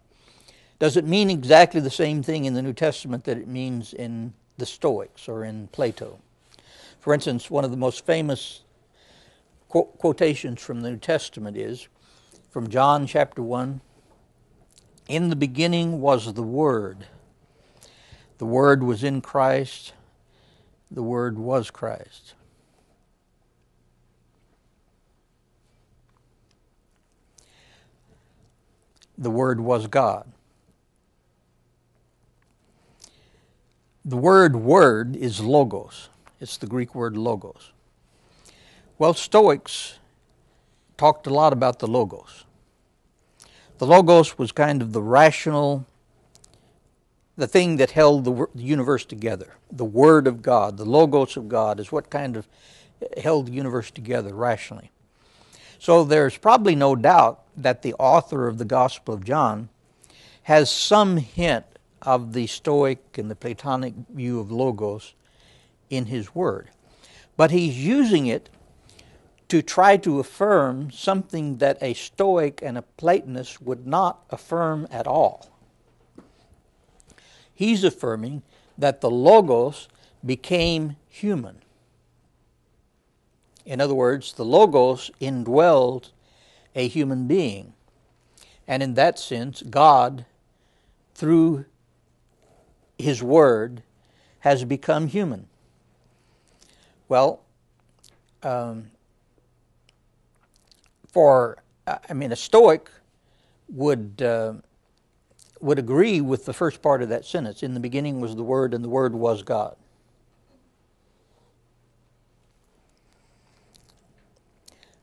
does it mean exactly the same thing in the New Testament that it means in the Stoics or in Plato? For instance, one of the most famous quotations from the New Testament is from John chapter 1. In the beginning was the Word. The Word was in Christ. The Word was Christ. The Word was God. The word word is logos. It's the Greek word logos. Well, Stoics talked a lot about the logos. The logos was kind of the rational, the thing that held the universe together. The Word of God, the logos of God, is what kind of held the universe together rationally. So there's probably no doubt that the author of the Gospel of John has some hint of the Stoic and the Platonic view of logos in his word. But he's using it to try to affirm something that a Stoic and a Platonist would not affirm at all. He's affirming that the logos became human. In other words, the logos indwelled a human being. And in that sense, God, through His Word, has become human. Well, a Stoic would agree with the first part of that sentence. In the beginning was the Word, and the Word was God.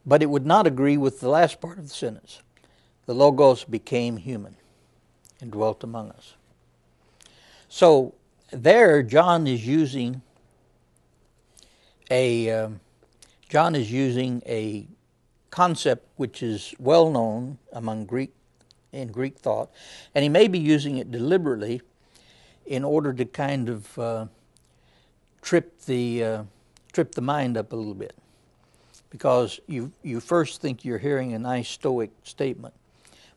But it would not agree with the last part of the sentence. The Logos became human and dwelt among us. So there, John is using a concept which is well known among Greek thought, and he may be using it deliberately in order to kind of trip the mind up a little bit, because you first think you're hearing a nice Stoic statement,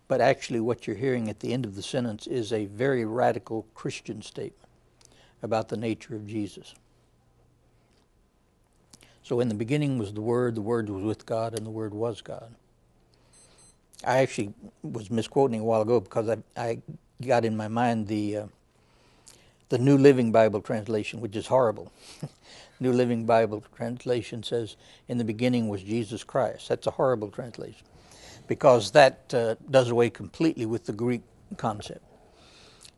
but actually what you're hearing at the end of the sentence is a very radical Christian statement about the nature of Jesus. So in the beginning was the Word was with God, and the Word was God. I actually was misquoting a while ago because I got in my mind the New Living Bible translation, which is horrible. New Living Bible translation says, in the beginning was Jesus Christ. That's a horrible translation, because that does away completely with the Greek concept.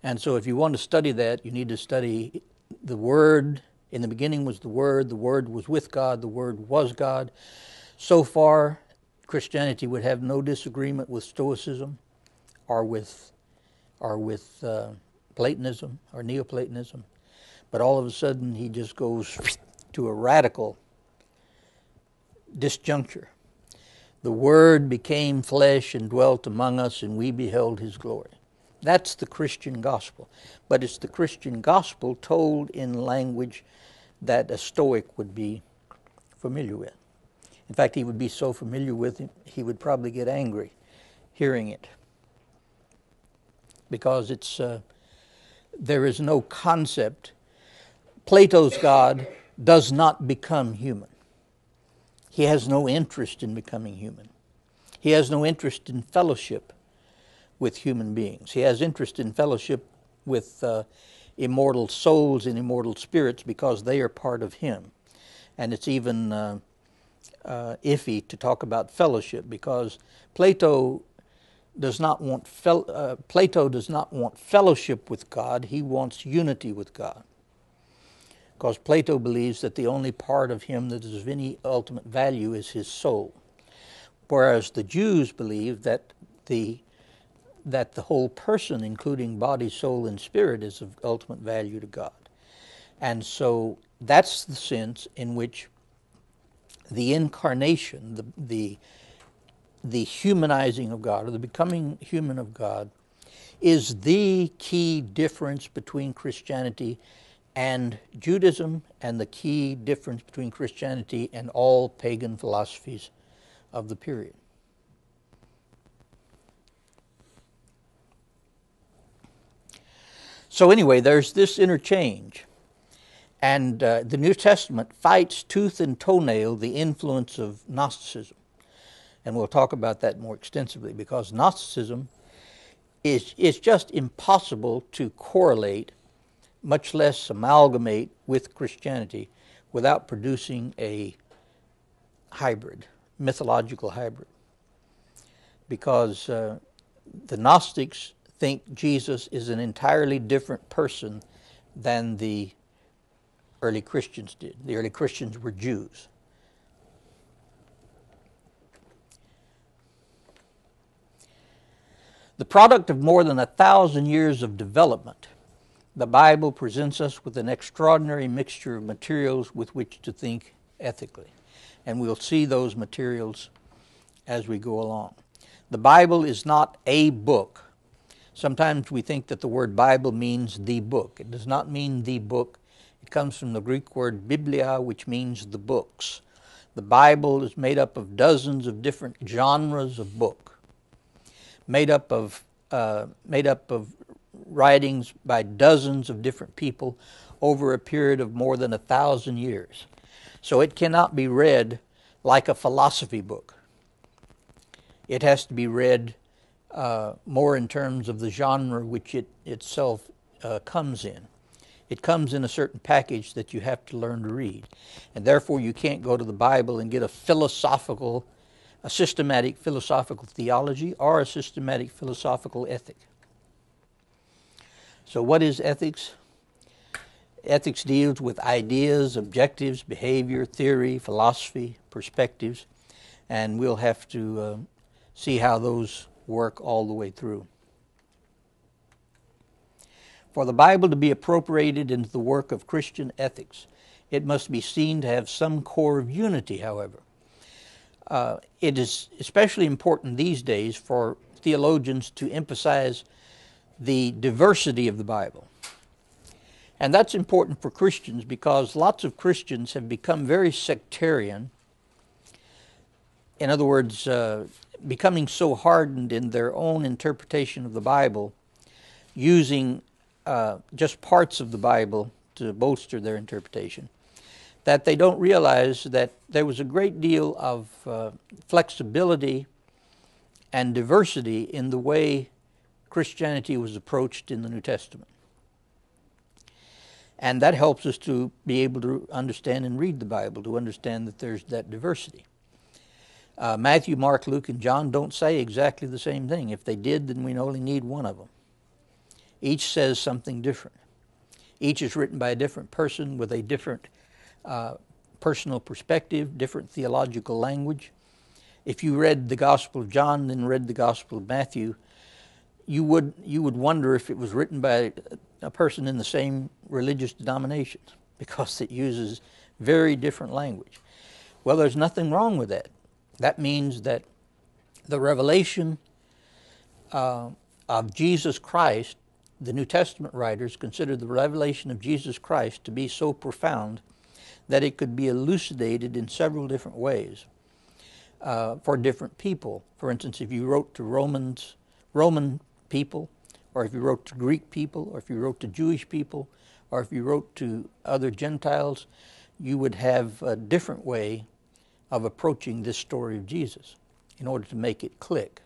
And so if you want to study that, you need to study the Word. In the beginning was the Word was with God, the Word was God. So far, Christianity would have no disagreement with Stoicism or with Platonism or Neoplatonism. But all of a sudden, he just goes to a radical disjuncture. The Word became flesh and dwelt among us, and we beheld His glory. That's the Christian gospel. But it's the Christian gospel told in language that a Stoic would be familiar with. In fact, he would be so familiar with it, he would probably get angry hearing it, because there is no concept. Plato's God does not become human. He has no interest in becoming human. He has no interest in fellowship with human beings. He has interest in fellowship with immortal souls and immortal spirits, because they are part of him. And it's even iffy to talk about fellowship, because Plato does not want fellowship with God. He wants unity with God, because Plato believes that the only part of him that is of any ultimate value is his soul, whereas the Jews believe that the whole person, including body, soul, and spirit, is of ultimate value to God. And so that's the sense in which the incarnation, the humanizing of God, or the becoming human of God, is the key difference between Christianity and Judaism, and the key difference between Christianity and all pagan philosophies of the period. So anyway, there's this interchange. And the New Testament fights tooth and toenail the influence of Gnosticism. And we'll talk about that more extensively, because Gnosticism is just impossible to correlate, much less amalgamate with Christianity, without producing a hybrid, mythological hybrid. Because the Gnostics think Jesus is an entirely different person than the early Christians did. The early Christians were Jews. The product of more than 1,000 years of development, the Bible presents us with an extraordinary mixture of materials with which to think ethically. And we'll see those materials as we go along. The Bible is not a book. Sometimes we think that the word Bible means the book. It does not mean the book. It comes from the Greek word biblia, which means the books. The Bible is made up of dozens of different genres of book, made up of writings by dozens of different people over a period of more than 1,000 years. So it cannot be read like a philosophy book. It has to be read more in terms of the genre which it itself comes in. It comes in a certain package that you have to learn to read. And therefore you can't go to the Bible and get a philosophical a systematic philosophical theology or a systematic philosophical ethic. So what is ethics? Ethics deals with ideas, objectives, behavior, theory, philosophy, perspectives, and we'll have to see how those work all the way through. For the Bible to be appropriated into the work of Christian ethics, it must be seen to have some core of unity, however. It is especially important these days for theologians to emphasize the diversity of the Bible. And that's important for Christians because lots of Christians have become very sectarian. In other words, becoming so hardened in their own interpretation of the Bible, using just parts of the Bible to bolster their interpretation, that they don't realize that there was a great deal of flexibility and diversity in the way Christianity was approached in the New Testament. And that helps us to be able to understand and read the Bible, to understand that there's that diversity. Matthew, Mark, Luke, and John don't say exactly the same thing. If they did, then we only need one of them. Each says something different. Each is written by a different person with a different personal perspective, different theological language. If you read the Gospel of John and read the Gospel of Matthew, you would wonder if it was written by a person in the same religious denomination, because it uses very different language. Well, there's nothing wrong with that. That means that the revelation of Jesus Christ, the New Testament writers consider the revelation of Jesus Christ to be so profound that it could be elucidated in several different ways for different people. For instance, if you wrote to Roman people, or if you wrote to Greek people, or if you wrote to Jewish people, or if you wrote to other Gentiles, you would have a different way of approaching this story of Jesus in order to make it click.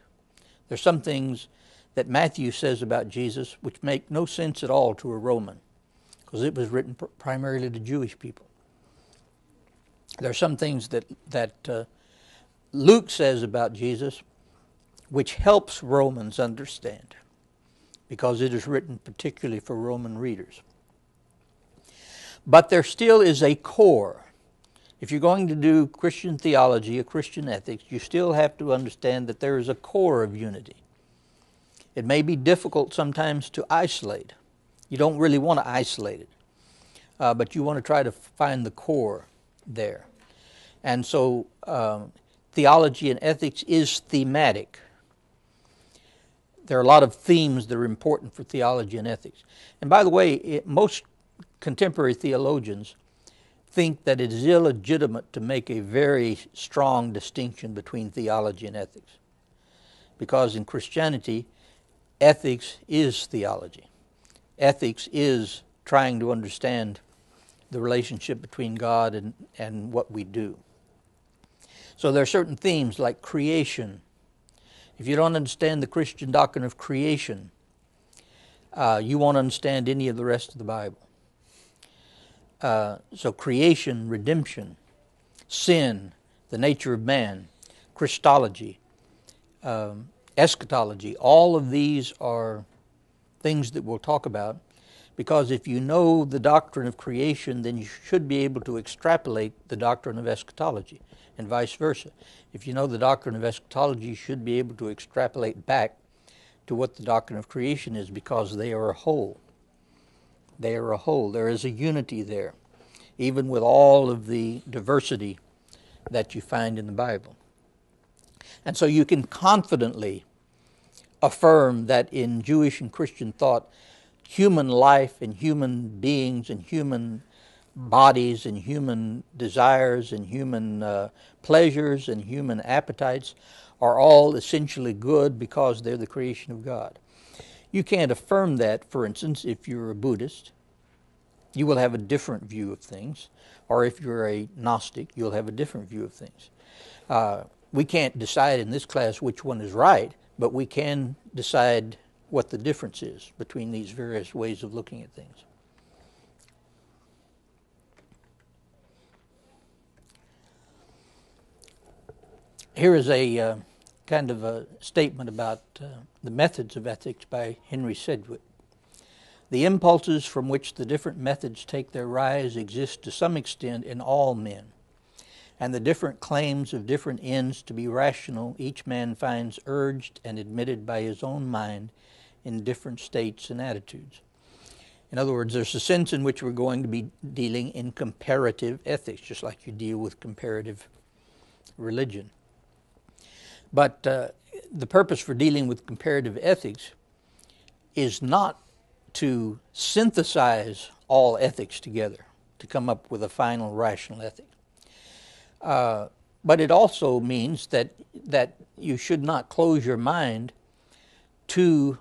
There's some things that Matthew says about Jesus which make no sense at all to a Roman, because it was written primarily to Jewish people. There are some things that Luke says about Jesus which helps Romans understand, because it is written particularly for Roman readers. But there still is a core. If you're going to do Christian theology or Christian ethics, you still have to understand that there is a core of unity. It may be difficult sometimes to isolate. You don't really want to isolate it, but you want to try to find the core there. And so theology and ethics is thematic. There are a lot of themes that are important for theology and ethics. And by the way, most contemporary theologians think that it is illegitimate to make a very strong distinction between theology and ethics, because in Christianity, ethics is theology. Ethics is trying to understand the relationship between God and what we do. So there are certain themes like creation. If you don't understand the Christian doctrine of creation, you won't understand any of the rest of the Bible. So creation, redemption, sin, the nature of man, Christology, eschatology, all of these are things that we'll talk about, because if you know the doctrine of creation, then you should be able to extrapolate the doctrine of eschatology, and vice versa. If you know the doctrine of eschatology, you should be able to extrapolate back to what the doctrine of creation is, because they are a whole. They are a whole. There is a unity there, even with all of the diversity that you find in the Bible. And so you can confidently affirm that in Jewish and Christian thought, human life and human beings and human bodies and human desires and human pleasures and human appetites are all essentially good because they're the creation of God. You can't affirm that, for instance, if you're a Buddhist. You will have a different view of things. Or if you're a Gnostic, you'll have a different view of things. We can't decide in this class which one is right, but we can decide what the difference is between these various ways of looking at things. Here is a kind of a statement about the methods of ethics by Henry Sedgwick. The impulses from which the different methods take their rise exist to some extent in all men, and the different claims of different ends to be rational each man finds urged and admitted by his own mind in different states and attitudes. In other words, there's a sense in which we're going to be dealing in comparative ethics, just like you deal with comparative religion. But the purpose for dealing with comparative ethics is not to synthesize all ethics together, to come up with a final rational ethic. But it also means that you should not close your mind to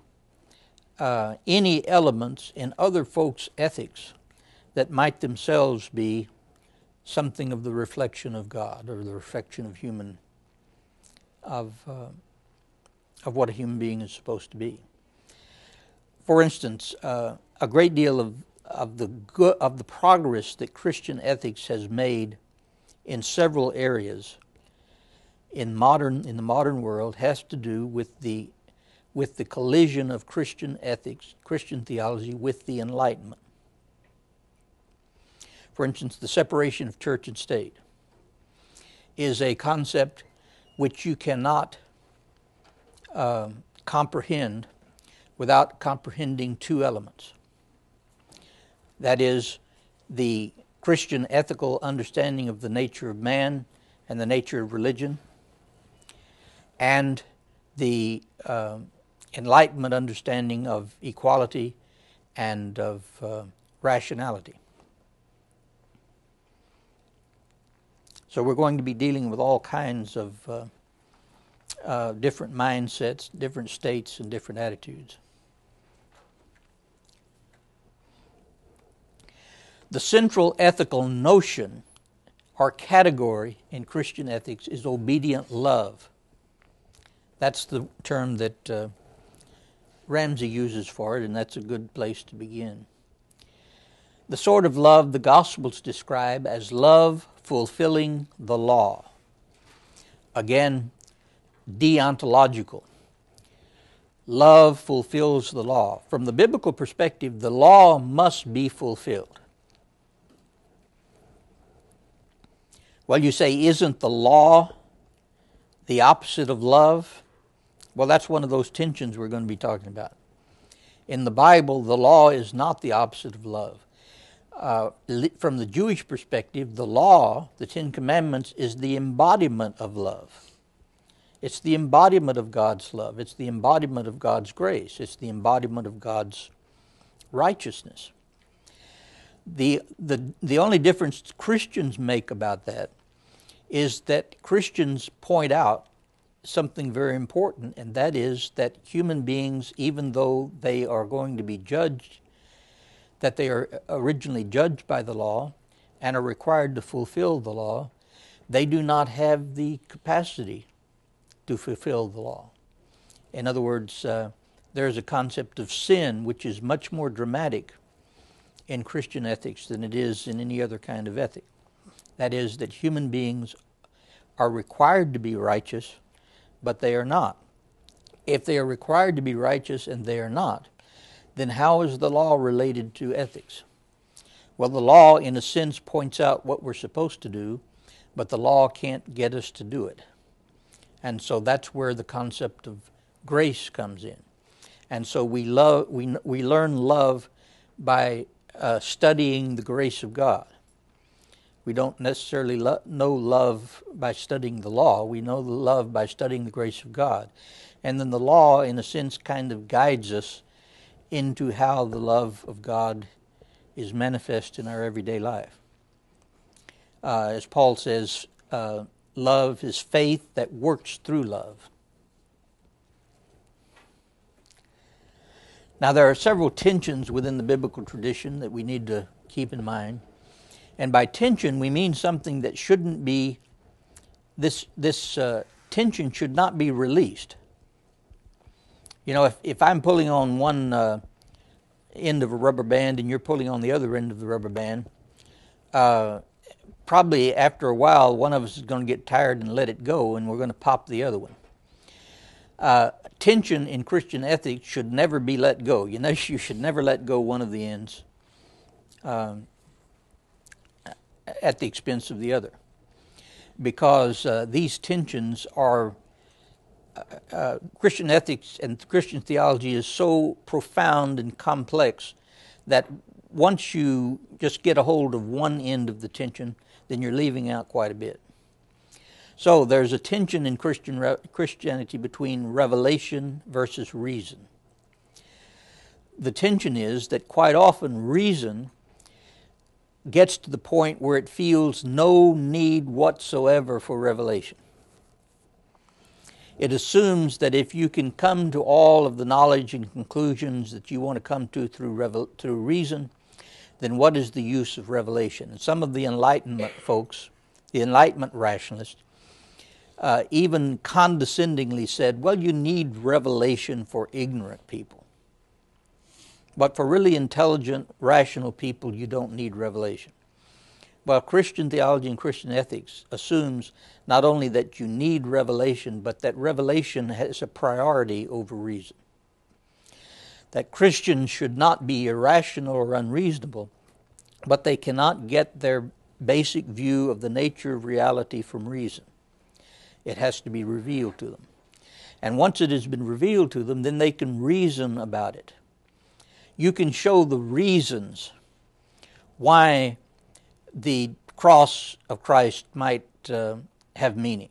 any elements in other folks' ethics that might themselves be something of the reflection of God or the reflection of human, of what a human being is supposed to be. For instance, a great deal of the progress that Christian ethics has made in several areas in the modern world has to do with the collision of Christian ethics, Christian theology, with the Enlightenment. For instance, the separation of church and state is a concept which you cannot comprehend without comprehending two elements. That is, the Christian ethical understanding of the nature of man and the nature of religion, and the Enlightenment understanding of equality and of rationality. So we're going to be dealing with all kinds of different mindsets, different states, and different attitudes. The central ethical notion or category in Christian ethics is obedient love. That's the term that Ramsey uses for it, and that's a good place to begin. The sort of love the Gospels describe as love fulfilling the law. Again, deontological. Love fulfills the law. From the biblical perspective, the law must be fulfilled. Well, you say, isn't the law the opposite of love? Well, that's one of those tensions we're going to be talking about. In the Bible, the law is not the opposite of love. From the Jewish perspective, the law, the Ten Commandments, is the embodiment of love. It's the embodiment of God's love. It's the embodiment of God's grace. It's the embodiment of God's righteousness. The only difference Christians make about that is that Christians point out something very important, and that is that human beings, even though they are going to be judged, that they are originally judged by the law and are required to fulfill the law, they do not have the capacity to fulfill the law. In other words, there is a concept of sin which is much more dramatic in Christian ethics than it is in any other kind of ethic. That is, that human beings are required to be righteous, but they are not. If they are required to be righteous and they are not, then how is the law related to ethics? Well, the law, in a sense, points out what we're supposed to do, but the law can't get us to do it. And so that's where the concept of grace comes in. And so we learn love by studying the grace of God. We don't necessarily know love by studying the law. We know the love by studying the grace of God. And then the law, in a sense, kind of guides us into how the love of God is manifest in our everyday life. As Paul says, love is faith that works through love. Now, there are several tensions within the biblical tradition that we need to keep in mind. And by tension, we mean something that shouldn't be, this tension should not be released. You know, if I'm pulling on one end of a rubber band and you're pulling on the other end of the rubber band, probably after a while, one of us is going to get tired and let it go, and we're going to pop the other one. Tension in Christian ethics should never be let go. You know, you should never let go one of the ends at the expense of the other, because these tensions are Christian ethics and Christian theology is so profound and complex that once you just get a hold of one end of the tension, then you're leaving out quite a bit. So there's a tension in Christianity between revelation versus reason. The tension is that quite often reason gets to the point where it feels no need whatsoever for revelation. It assumes that if you can come to all of the knowledge and conclusions that you want to come to through reason, then what is the use of revelation? And some of the Enlightenment folks, the Enlightenment rationalists, even condescendingly said, well, you need revelation for ignorant people. But for really intelligent, rational people, you don't need revelation. Well, Christian theology and Christian ethics assumes not only that you need revelation, but that revelation has a priority over reason. That Christians should not be irrational or unreasonable, but they cannot get their basic view of the nature of reality from reason. It has to be revealed to them. And once it has been revealed to them, then they can reason about it. You can show the reasons why the cross of Christ might have meaning.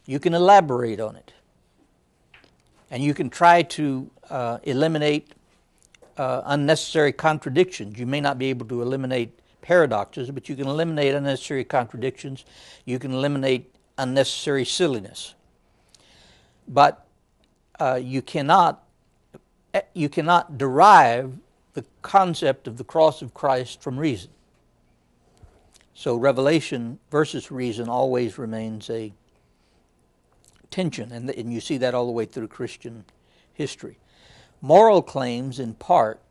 You can elaborate on it. And you can try to eliminate unnecessary contradictions. You may not be able to eliminate paradoxes, but you can eliminate unnecessary contradictions. You can eliminate unnecessary silliness. But you cannot derive the concept of the cross of Christ from reason. So revelation versus reason always remains a tension, and you see that all the way through Christian history. Moral claims, in part,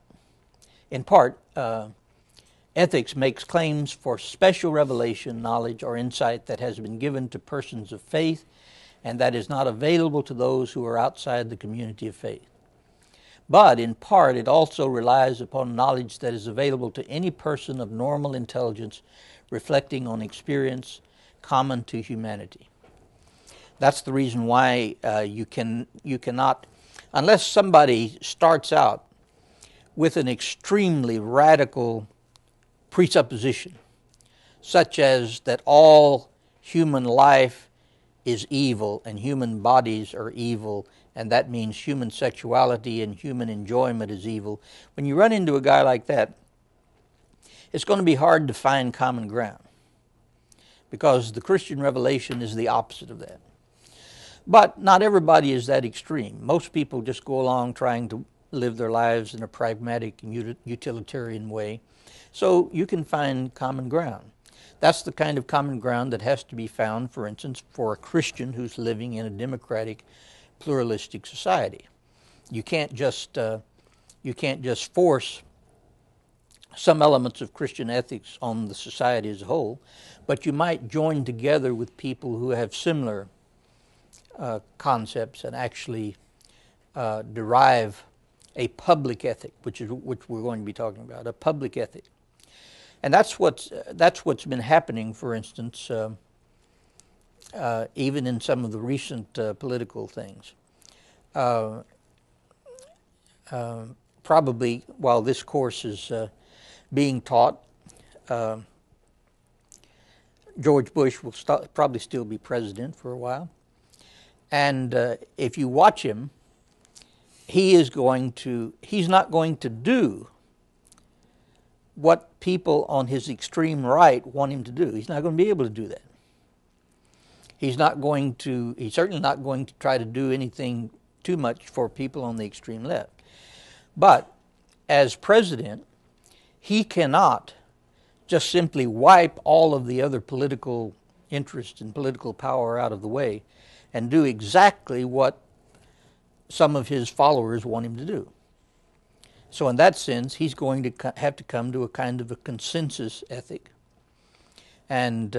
ethics makes claims for special revelation, knowledge, or insight that has been given to persons of faith and that is not available to those who are outside the community of faith. But in part, it also relies upon knowledge that is available to any person of normal intelligence reflecting on experience common to humanity. That's the reason why you cannot, unless somebody starts out with an extremely radical presupposition, such as that all human life is evil and human bodies are evil, and that means human sexuality and human enjoyment is evil. When you run into a guy like that, it's going to be hard to find common ground, because the Christian revelation is the opposite of that. But not everybody is that extreme. Most people just go along trying to live their lives in a pragmatic and utilitarian way. So you can find common ground. That's the kind of common ground that has to be found, for instance, for a Christian who's living in a democratic, pluralistic society. You can't just force some elements of Christian ethics on the society as a whole, but you might join together with people who have similar concepts and actually derive a public ethic, which we're going to be talking about, a public ethic. And that's what's been happening, for instance, even in some of the recent political things. Probably while this course is being taught, George Bush will probably still be president for a while. And if you watch him, he's not going to do what people on his extreme right want him to do. He's not going to be able to do that. He's certainly not going to try to do anything too much for people on the extreme left. But as president, he cannot just simply wipe all of the other political interests and political power out of the way and do exactly what some of his followers want him to do. So in that sense, he's going to have to come to a kind of a consensus ethic, and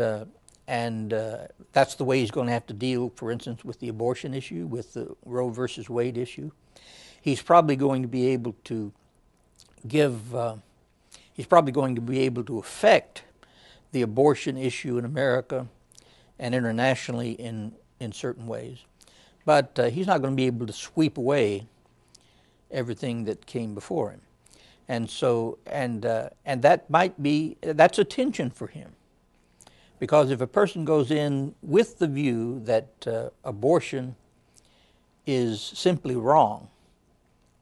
that's the way he's going to have to deal, for instance, with the abortion issue, with the Roe versus Wade issue. He's probably going to be able to he's probably going to be able to affect the abortion issue in America and internationally in certain ways. But he's not going to be able to sweep away everything that came before him. And so, and that might be, that's a tension for him. Because if a person goes in with the view that abortion is simply wrong,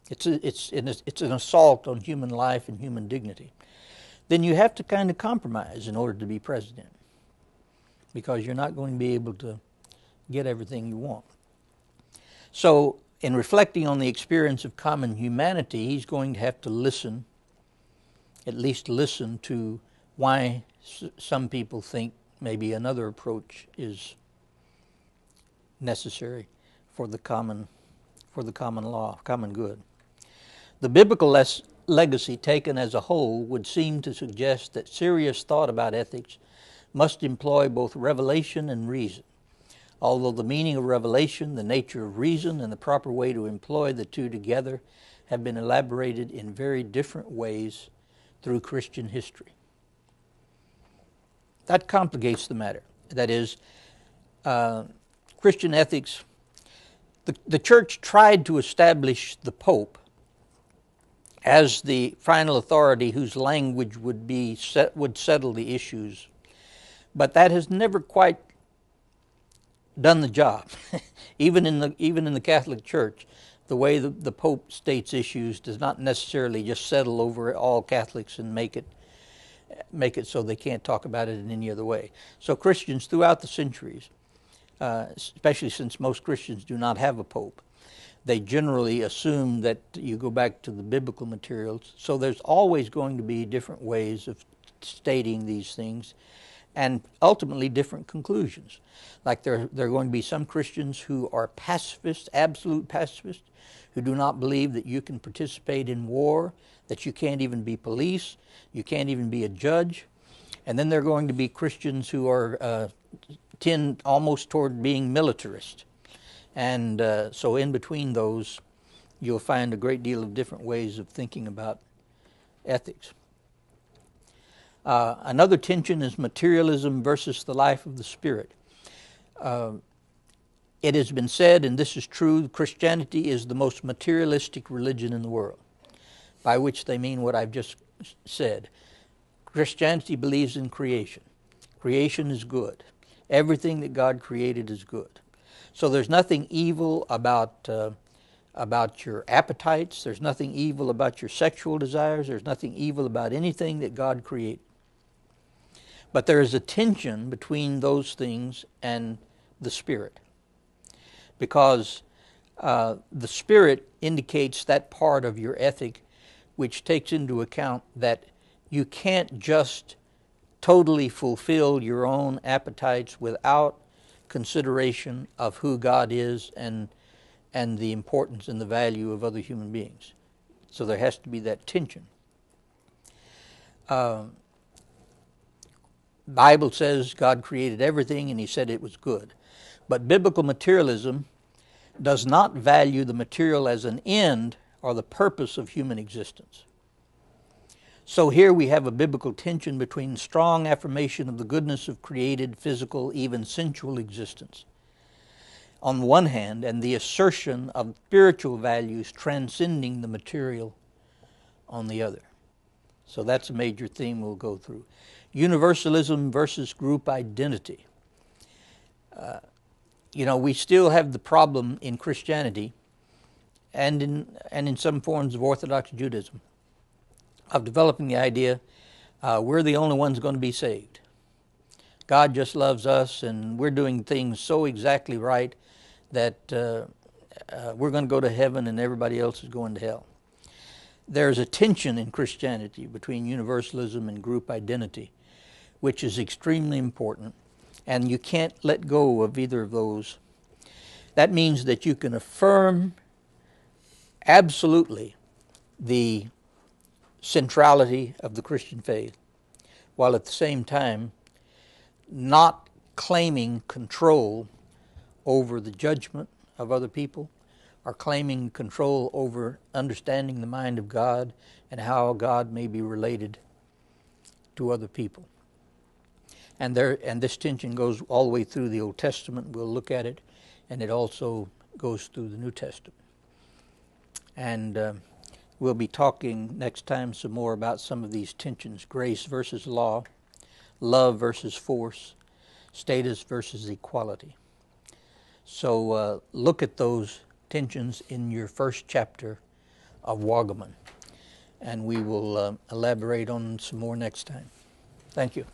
it's an assault on human life and human dignity, then you have to kind of compromise in order to be president, because you're not going to be able to get everything you want. So in reflecting on the experience of common humanity, he's going to have to listen, at least listen to why some people think maybe another approach is necessary for the common law, common good. The biblical legacy taken as a whole would seem to suggest that serious thought about ethics must employ both revelation and reason. Although the meaning of revelation, the nature of reason, and the proper way to employ the two together have been elaborated in very different ways through Christian history. That complicates the matter. That is, Christian ethics, the church tried to establish the Pope as the final authority whose language would settle the issues, but that has never quite done the job. Even in the Catholic Church, the way the Pope states issues does not necessarily just settle over all Catholics and make it so they can't talk about it in any other way. So Christians throughout the centuries, especially since most Christians do not have a Pope, they generally assume that you go back to the biblical materials. So there's always going to be different ways of stating these things, and ultimately different conclusions. Like there are going to be some Christians who are pacifists, absolute pacifists, who do not believe that you can participate in war, that you can't even be police, you can't even be a judge. And then there are going to be Christians who are tend almost toward being militarist. And so in between those, you'll find a great deal of different ways of thinking about ethics. Another tension is materialism versus the life of the Spirit. It has been said, and this is true, Christianity is the most materialistic religion in the world, by which they mean what I've just said. Christianity believes in creation. Creation is good. Everything that God created is good. So there's nothing evil about your appetites. There's nothing evil about your sexual desires. There's nothing evil about anything that God created. But there is a tension between those things and the Spirit, because the Spirit indicates that part of your ethic which takes into account that you can't just totally fulfill your own appetites without consideration of who God is and the importance and the value of other human beings. So there has to be that tension. Bible says God created everything and He said it was good. But biblical materialism does not value the material as an end or the purpose of human existence. So here we have a biblical tension between strong affirmation of the goodness of created, physical, even sensual existence on the one hand, and the assertion of spiritual values transcending the material on the other. So that's a major theme we'll go through. Universalism versus group identity. We still have the problem in Christianity and in some forms of Orthodox Judaism of developing the idea we're the only ones going to be saved. God just loves us, and we're doing things so exactly right that we're going to go to heaven and everybody else is going to hell. There's a tension in Christianity between universalism and group identity, which is extremely important, and you can't let go of either of those. That means that you can affirm absolutely the centrality of the Christian faith, while at the same time not claiming control over the judgment of other people, or claiming control over understanding the mind of God and how God may be related to other people. And this tension goes all the way through the Old Testament. We'll look at it, and it also goes through the New Testament. And we'll be talking next time some more about some of these tensions: grace versus law, love versus force, status versus equality. So look at those tensions in your first chapter of Wagaman, and we will elaborate on some more next time. Thank you.